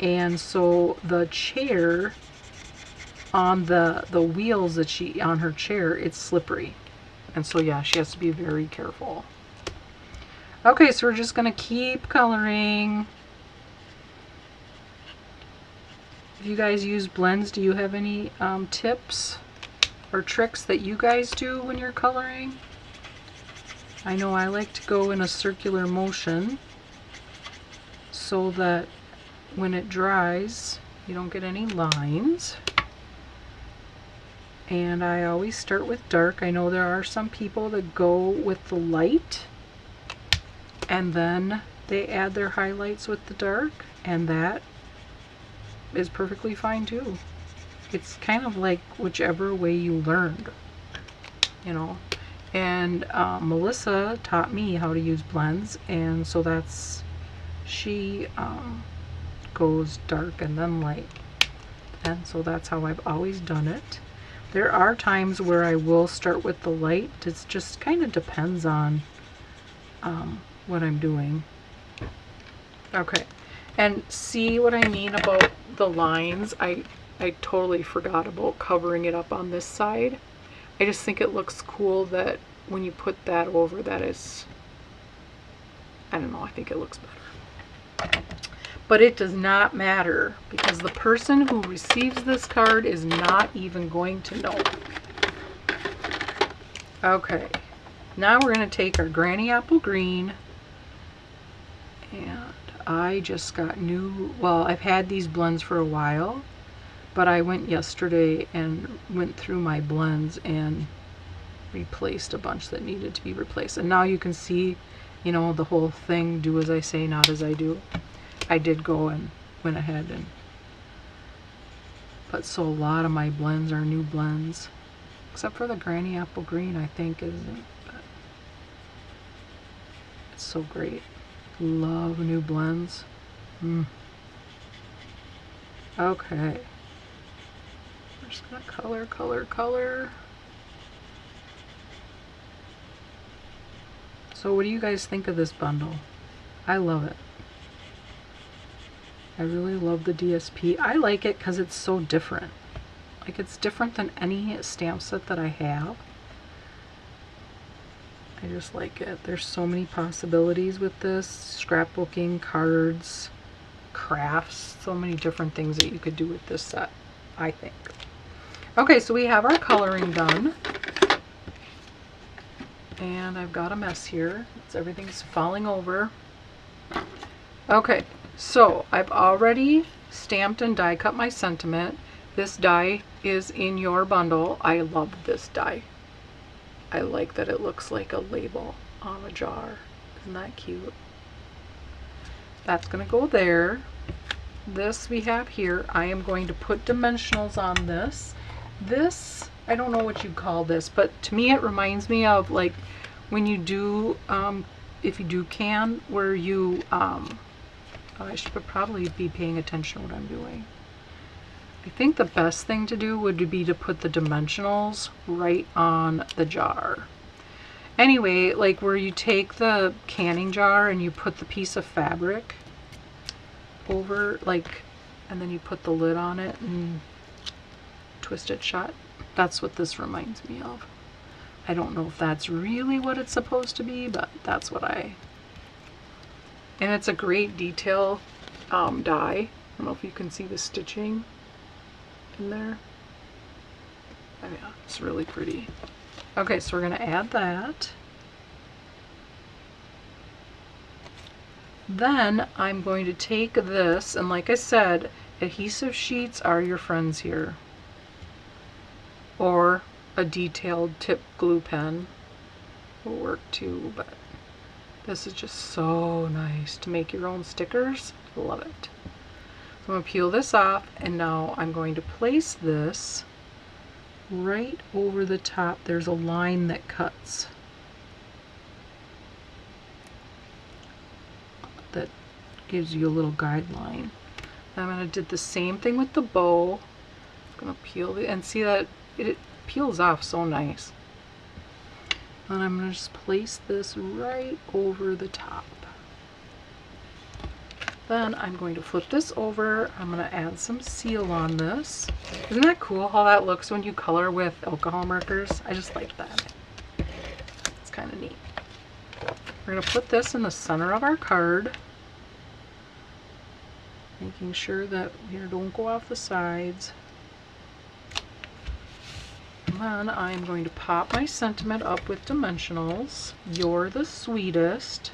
And so the chair on the wheels that on her chair, it's slippery. And so yeah, she has to be very careful. Okay, so we're just gonna keep coloring. If you guys use blends, do you have any tips or tricks that you guys do when you're coloring? I know I like to go in a circular motion so that when it dries, you don't get any lines. And I always start with dark. I know there are some people that go with the light and then they add their highlights with the dark, and that is perfectly fine too. It's kind of like whichever way you learned, you know. And Melissa taught me how to use blends, and so she goes dark and then light, and so that's how I've always done it. There are times where I will start with the light. It just kind of depends on what I'm doing. Okay, and see what I mean about the lines? I totally forgot about covering it up on this side. I just think it looks cool that when you put that over, that is, I don't know, I think it looks better. But it does not matter because the person who receives this card is not even going to know. Okay, now we're going to take our Granny Apple Green, and I just got well, I've had these blends for a while, but I went yesterday and went through my blends and replaced a bunch that needed to be replaced. And now you can see, you know, the whole thing, do as I say, not as I do. I did go and went ahead and, but so a lot of my blends are new blends, except for the Granny Apple Green, I think, isn't, but it's so great. Love new blends. Okay. We're just gonna color, color, color. So what do you guys think of this bundle? I love it. I really love the DSP. I like it because it's so different. Like, it's different than any stamp set that I have. I just like it. There's so many possibilities with this. Scrapbooking, cards, crafts, so many different things that you could do with this set, I think. Okay, so we have our coloring done. And I've got a mess here. Everything's falling over. Okay, so I've already stamped and die cut my sentiment. This die is in your bundle. I love this die. I like that it looks like a label on a jar. Isn't that cute? That's going to go there. This we have here. I am going to put dimensionals on this. This, I don't know what you call this, but to me it reminds me of like when you do, if you do can, where you, I should probably be paying attention to what I'm doing. I think the best thing to do would be to put the dimensionals right on the jar. Anyway, like where you take the canning jar and you put the piece of fabric over, like, and then you put the lid on it and twist it shut. That's what this reminds me of. I don't know if that's really what it's supposed to be, but that's what and it's a great detail die. I don't know if you can see the stitching in there. Oh yeah, it's really pretty. Okay, so we're going to add that. Then I'm going to take this, and like I said, adhesive sheets are your friends here. Or a detailed tip glue pen will work too, but this is just so nice to make your own stickers. Love it. So I'm going to peel this off, and now I'm going to place this right over the top. There's a line that cuts that gives you a little guideline. I'm going to do the same thing with the bow. I'm going to peel it and see that it peels off so nice. And I'm going to just place this right over the top. Then I'm going to flip this over. I'm going to add some seal on this. Isn't that cool how that looks when you color with alcohol markers? I just like that. It's kind of neat. We're going to put this in the center of our card, making sure that we don't go off the sides. And then I'm going to pop my sentiment up with dimensionals. You're the sweetest.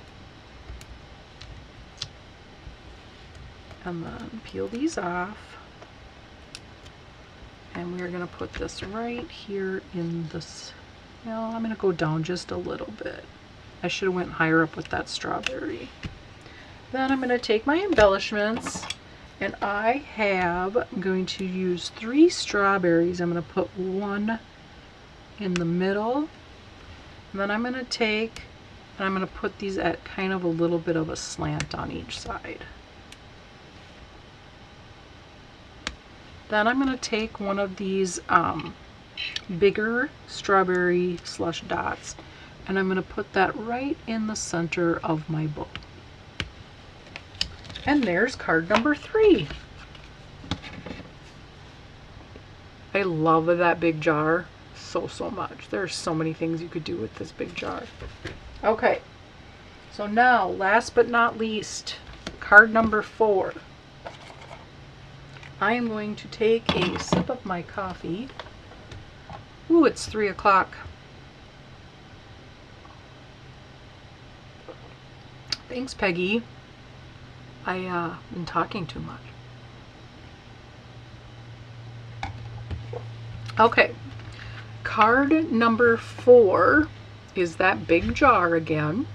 And then peel these off. And we're going to put this right here in this. Well, I'm going to go down just a little bit. I should have went higher up with that strawberry. Then I'm going to take my embellishments, and I'm going to use 3 strawberries. I'm going to put one in the middle, and then I'm going to take and I'm going to put these at kind of a little bit of a slant on each side. Then I'm going to take one of these bigger strawberry slush dots, and I'm going to put that right in the center of my bow. And there's card number 3. I love that big jar so much. There's so many things you could do with this big jar. Okay, so now last but not least, card number 4. I am going to take a sip of my coffee. Ooh, it's 3 o'clock. Thanks, Peggy. I've been talking too much. Okay, card number 4 is that big jar again,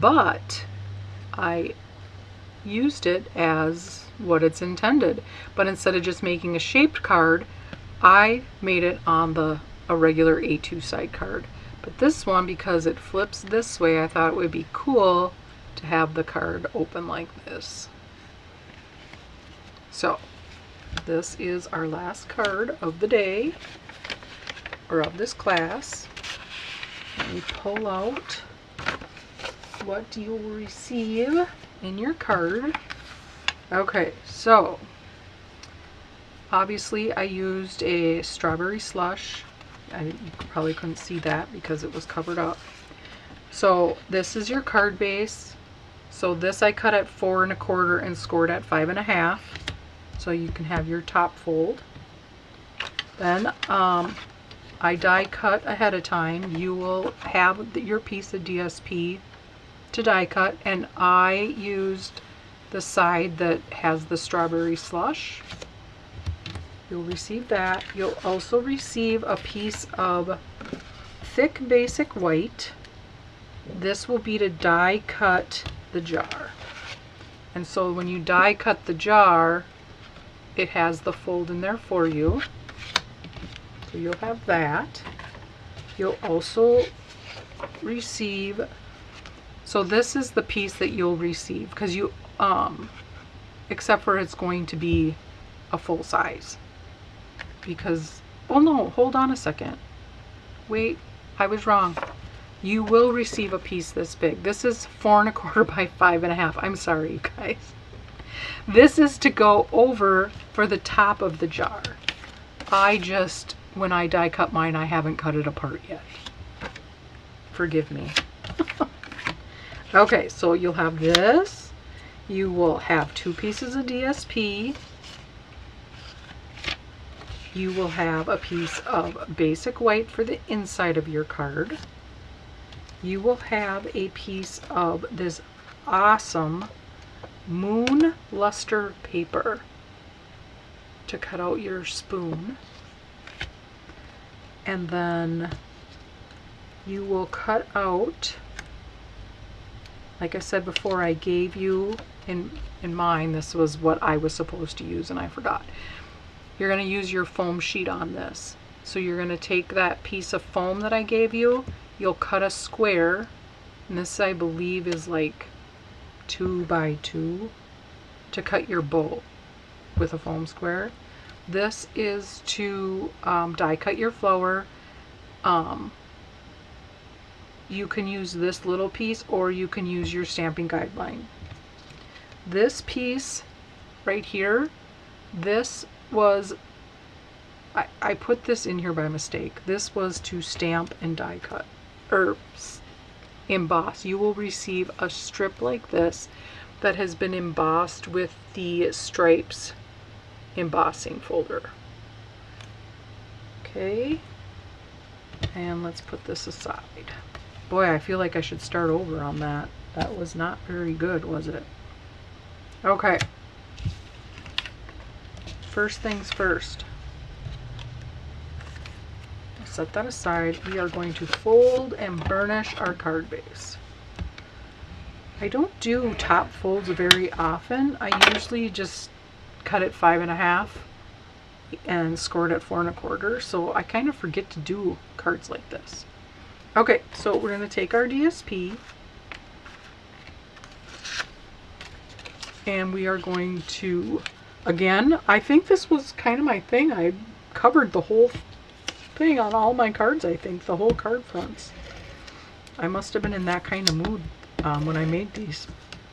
but I used it as what it's intended. But instead of just making a shaped card, I made it on a regular A2 side card. But this one, because it flips this way, I thought it would be cool to have the card open like this. So this is our last card of the day, or of this class. Let me pull out what you'll receive in your card. Okay, so obviously I used a strawberry slush. You probably couldn't see that because it was covered up. So this is your card base. So this I cut at 4 1/4 and scored at 5 1/2. So you can have your top fold. Then I die cut ahead of time. You will have your piece of DSP to die cut, and I used the side that has the strawberry slush. You'll receive that. You'll also receive a piece of thick basic white. This will be to die cut the jar. And so when you die cut the jar, it has the fold in there for you. So you'll have that. You'll also receive, so this is the piece that you'll receive, because you except for it's going to be a full size. because, oh no, hold on a second. Wait, I was wrong. You will receive a piece this big. This is 4 1/4 by 5 1/2. I'm sorry, you guys. This is to go over for the top of the jar. When I die cut mine, I haven't cut it apart yet. Forgive me. Okay, so you'll have this. You will have 2 pieces of DSP. You will have a piece of basic white for the inside of your card. You will have a piece of this awesome moon luster paper to cut out your spoon. And then you will cut out, like I said before, I gave you in mine, this was what I was supposed to use and I forgot. You're going to use your foam sheet on this. So you're going to take that piece of foam that I gave you, you'll cut a square, and this I believe is like 2 by 2 to cut your bow with a foam square. This is to die cut your flower. You can use this little piece or you can use your stamping guideline. This piece right here, this was, I put this in here by mistake. This was to stamp and die cut, or emboss. You will receive a strip like this that has been embossed with the stripes embossing folder. Okay, and let's put this aside. Boy, I feel like I should start over on that. That was not very good, was it? Okay. First things first. Set that aside. We are going to fold and burnish our card base. I don't do top folds very often. I usually just cut it 5 1/2 and scored at 4 1/4. So I kind of forget to do cards like this. Okay, so we're going to take our DSP and we are going to, again, I think this was kind of my thing. I covered the whole thing on all my cards, I think, the whole card fronts. I must have been in that kind of mood when I made these.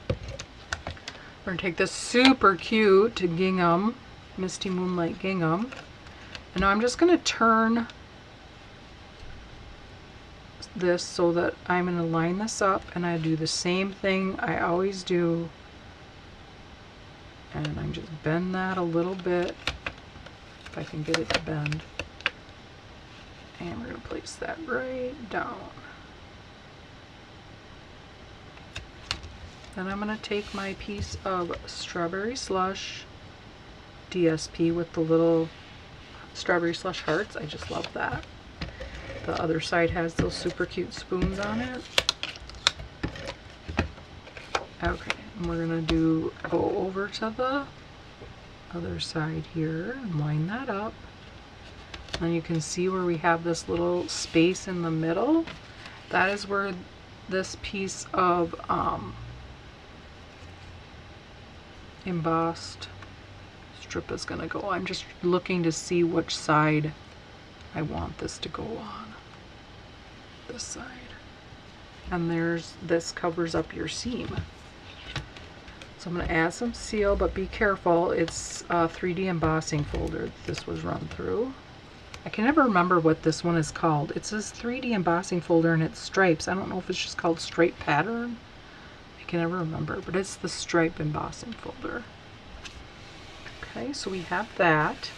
We're going to take this super cute gingham, Misty Moonlight gingham, and now I'm just going to turn this so that I'm going to line this up, and I do the same thing I always do, and I'm just bend that a little bit if I can get it to bend, and we're going to place that right down. Then I'm going to take my piece of strawberry slush DSP with the little strawberry slush hearts. I just love that. The other side has those super cute spoons on it. Okay, and we're gonna go over to the other side here and line that up. And you can see where we have this little space in the middle. That is where this piece of embossed strip is gonna go. I'm just looking to see which side I want this to go on. This side. And this covers up your seam. So I'm going to add some seal, but be careful, it's a 3D embossing folder this was run through. I can never remember what this one is called. It says 3D embossing folder and it's stripes. I don't know if it's just called stripe pattern. I can never remember, but it's the stripe embossing folder. Okay, so we have that,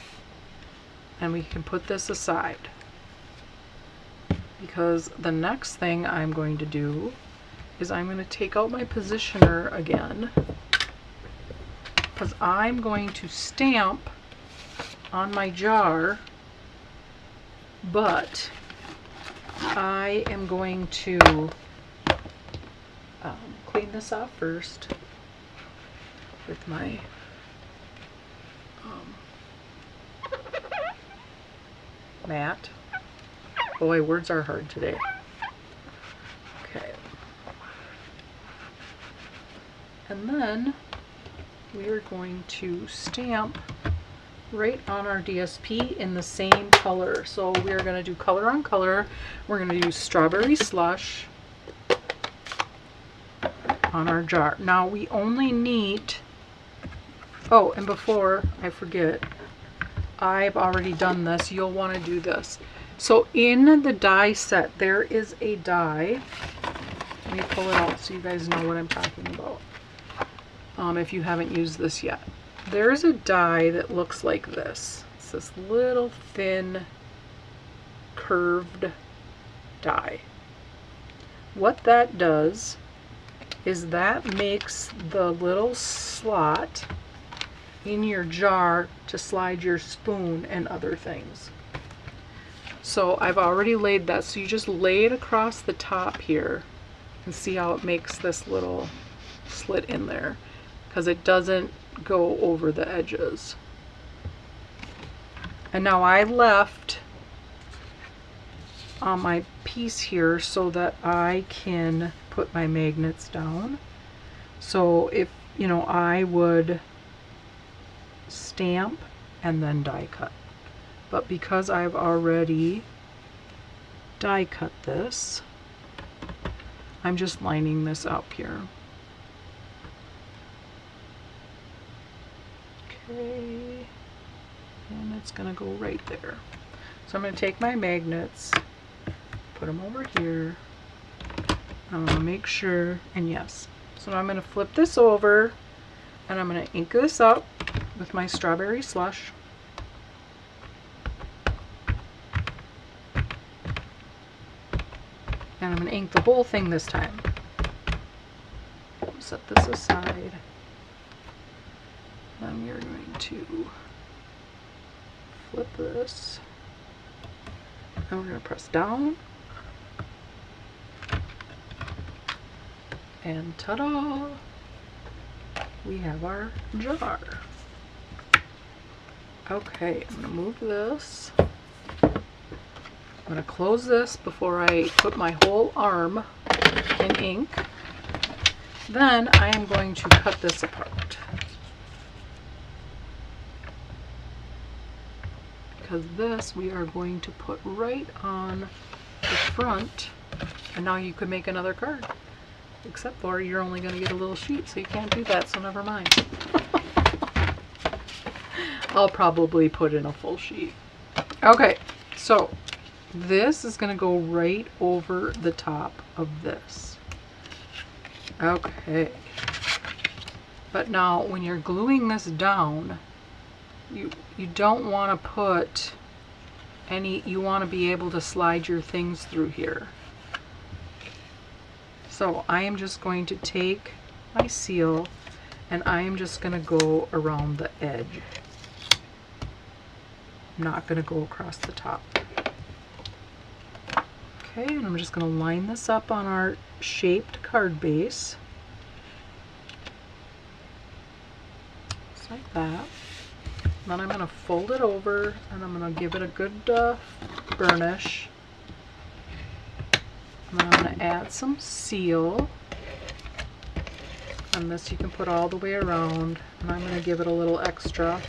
and we can put this aside, because the next thing I'm going to do is I'm going to take out my positioner again, because I'm going to stamp on my jar, but I am going to clean this off first with my mat. Boy, words are hard today. Okay. And then we are going to stamp right on our DSP in the same color. So we're going to do color on color. We're going to use Strawberry Slush on our jar. Now we only need, oh, and before I forget, I've already done this. You'll want to do this. So in the die set, there is a die. Let me pull it out so you guys know what I'm talking about. If you haven't used this yet. There's a die that looks like this. It's this little thin curved die. What that does is that makes the little slot in your jar to slide your spoon and other things. So I've already laid that, so you just lay it across the top here and see how it makes this little slit in there, because it doesn't go over the edges. And now I left on my piece here so that I can put my magnets down. So if, you know, I would stamp and then die cut. But because I've already die cut this, I'm just lining this up here. Okay, and it's gonna go right there. So I'm gonna take my magnets, put them over here. I'm gonna make sure, and yes. So now I'm gonna flip this over and I'm gonna ink this up with my Strawberry Slush. And I'm going to ink the whole thing this time. Set this aside. Then you're going to flip this. And we're going to press down. And ta-da! We have our jar. Okay, I'm going to move this. I'm going to close this before I put my whole arm in ink. Then I am going to cut this apart. Because this we are going to put right on the front. And now you could make another card. Except for you're only going to get a little sheet, so you can't do that, so never mind. I'll probably put in a full sheet. Okay, so this is going to go right over the top of this. Okay. But now when you're gluing this down, you don't want to put any, you want to be able to slide your things through here. So I am just going to take my seal and I am just going to go around the edge. I'm not going to go across the top. Okay, and I'm just going to line this up on our shaped card base. Just like that. Then I'm going to fold it over and I'm going to give it a good burnish. And then I'm going to add some seal. And this you can put all the way around. And I'm going to give it a little extra.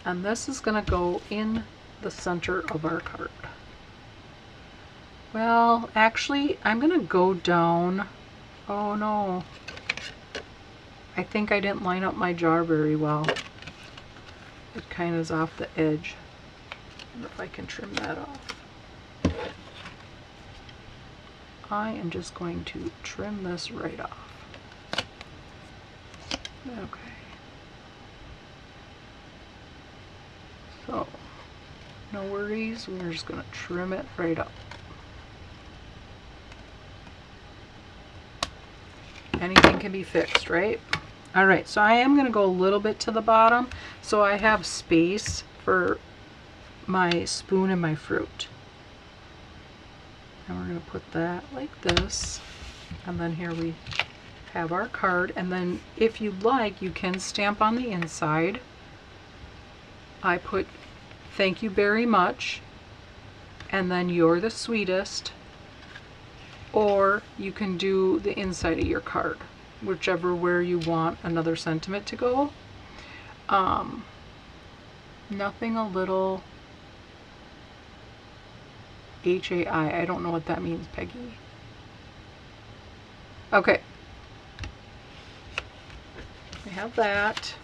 And this is going to go in the center of our card. Well, actually, I'm going to go down. Oh no. I think I didn't line up my jar very well. It kind of is off the edge. I wonder if I can trim that off. I am just going to trim this right off. Okay. So, no worries. We're just going to trim it right up. Anything can be fixed, right? All right, so I am going to go a little bit to the bottom so I have space for my spoon and my fruit. And we're going to put that like this. And then here we have our card. And then if you like, you can stamp on the inside. I put thank you very much. And then you're the sweetest. Or you can do the inside of your card, whichever where you want another sentiment to go. Nothing a little HAI. I don't know what that means, Peggy. Okay. We have that.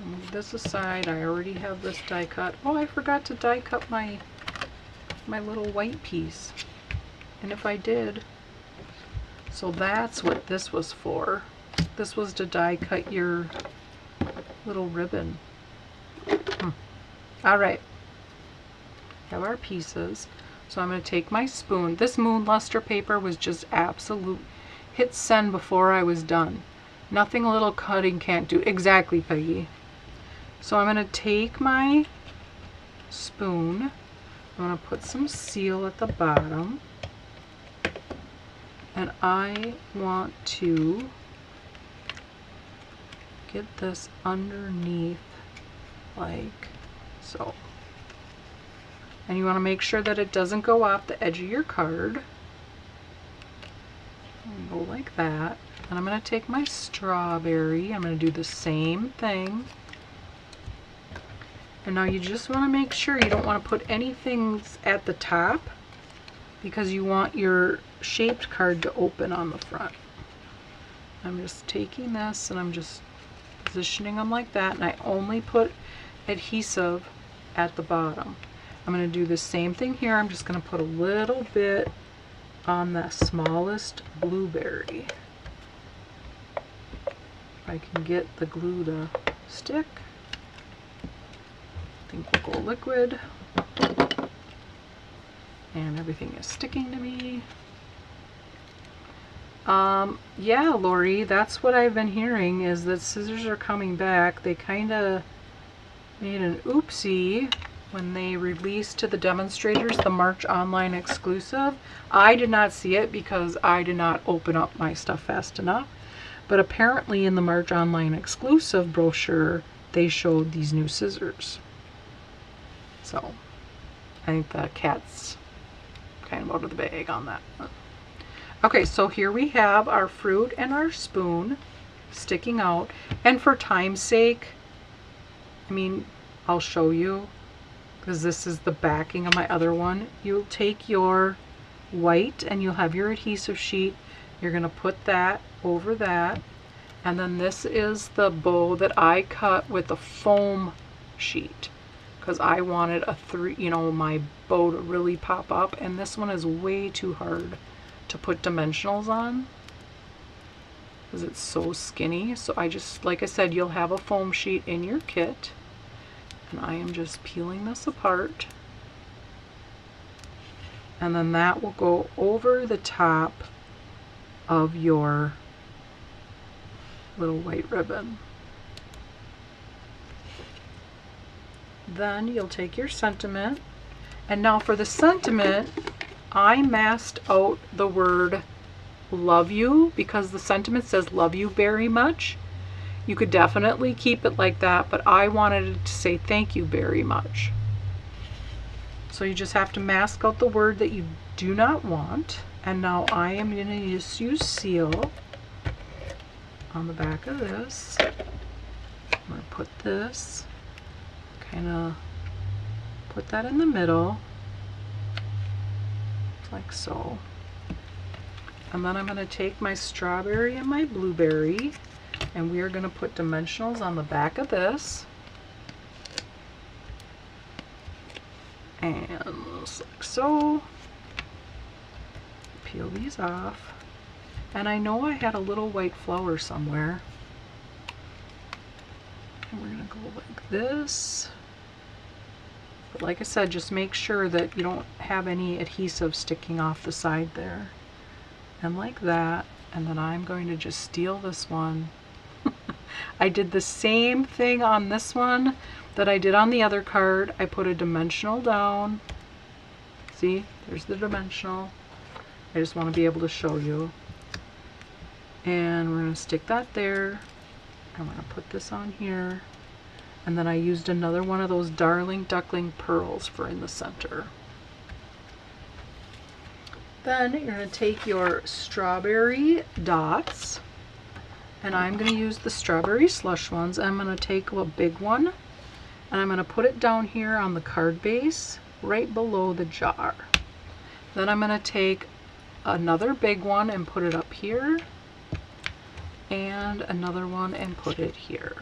Move this aside. I already have this die cut. Oh, I forgot to die cut my little white piece. And if I did, so that's what this was for. This was to die cut your little ribbon. All right. Have our pieces. So I'm going to take my spoon. This moon luster paper was just absolute. Hit send before I was done. Nothing a little cutting can't do. Exactly, Peggy. So I'm going to take my spoon. I'm going to put some seal at the bottom. And I want to get this underneath like so. And you want to make sure that it doesn't go off the edge of your card. And go like that. And I'm going to take my strawberry. I'm going to do the same thing. And now you just want to make sure you don't want to put anything at the top because you want your shaped card to open on the front. I'm just taking this and I'm just positioning them like that, and I only put adhesive at the bottom. I'm going to do the same thing here. I'm just going to put a little bit on the smallest blueberry. If I can get the glue to stick. I think we'll go liquid. And everything is sticking to me. Yeah, Lori, that's what I've been hearing, is that scissors are coming back. They kind of made an oopsie when they released to the demonstrators the March online exclusive. I did not see it because I did not open up my stuff fast enough. But apparently in the March online exclusive brochure, they showed these new scissors. So I think the cat's kind of out of the bag on that. Okay, so here we have our fruit and our spoon sticking out. And for time's sake, I mean, I'll show you, because this is the backing of my other one. You'll take your white and you'll have your adhesive sheet. You're going to put that over that. And then this is the bow that I cut with a foam sheet, because I wanted my bow to really pop up. And this one is way too hard to put dimensionals on because it's so skinny. So I just, like I said, you'll have a foam sheet in your kit, and I am just peeling this apart, and then that will go over the top of your little white ribbon. Then you'll take your sentiment, and now for the sentiment, I masked out the word love you because the sentiment says love you very much. You could definitely keep it like that, but I wanted it to say thank you very much. So you just have to mask out the word that you do not want. And now I am going to just use seal on the back of this. I'm going to put this, kind of put that in the middle, like so. And then I'm going to take my strawberry and my blueberry, and we are going to put dimensionals on the back of this. And just like so. Peel these off. And I know I had a little white flower somewhere. And we're going to go like this. But like I said, just make sure that you don't have any adhesive sticking off the side there. And like that. And then I'm going to just steal this one. I did the same thing on this one that I did on the other card. I put a dimensional down. See, there's the dimensional. I just want to be able to show you. And we're going to stick that there. I'm going to put this on here. And then I used another one of those Darling Duckling pearls for in the center. Then you're going to take your strawberry dots. And I'm going to use the strawberry slush ones. I'm going to take a big one And I'm going to put it down here on the card base right below the jar. Then I'm going to take another big one and put it up here, and another one and put it here.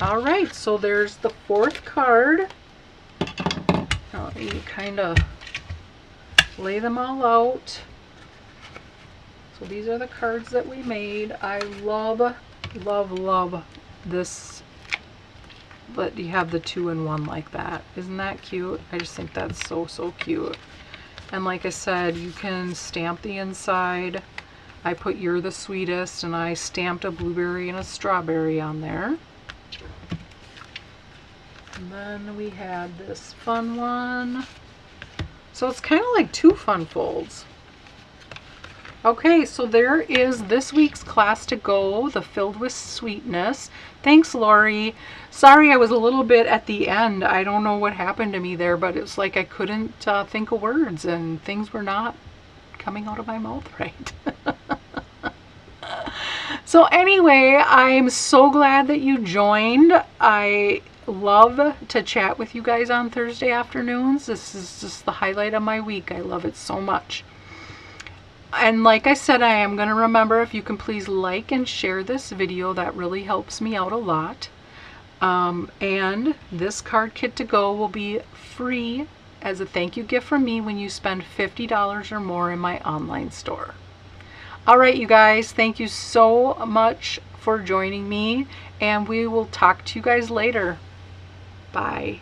All right, so there's the fourth card. Now you kind of lay them all out. So these are the cards that we made. I love, love, love this, but you have the 2-in-1 like that. Isn't that cute? I just think that's so, so cute. And like I said, you can stamp the inside. I put "You're the Sweetest," and I stamped a blueberry and a strawberry on there. And then we had this fun one. So it's kind of like 2 fun folds. Okay, so there is this week's class to go, the Filled with Sweetness. Thanks, Lori. Sorry I was a little bit at the end. I don't know what happened to me there, but it's like I couldn't think of words and things were not coming out of my mouth right. So anyway, I'm so glad that you joined. I love to chat with you guys on Thursday afternoons. This is just the highlight of my week. I love it so much. And like I said, I am going to remember, if you can please like and share this video, that really helps me out a lot. And this card kit to go will be free as a thank you gift from me when you spend $50 or more in my online store. All right, you guys, thank you so much for joining me, and we will talk to you guys later. Bye.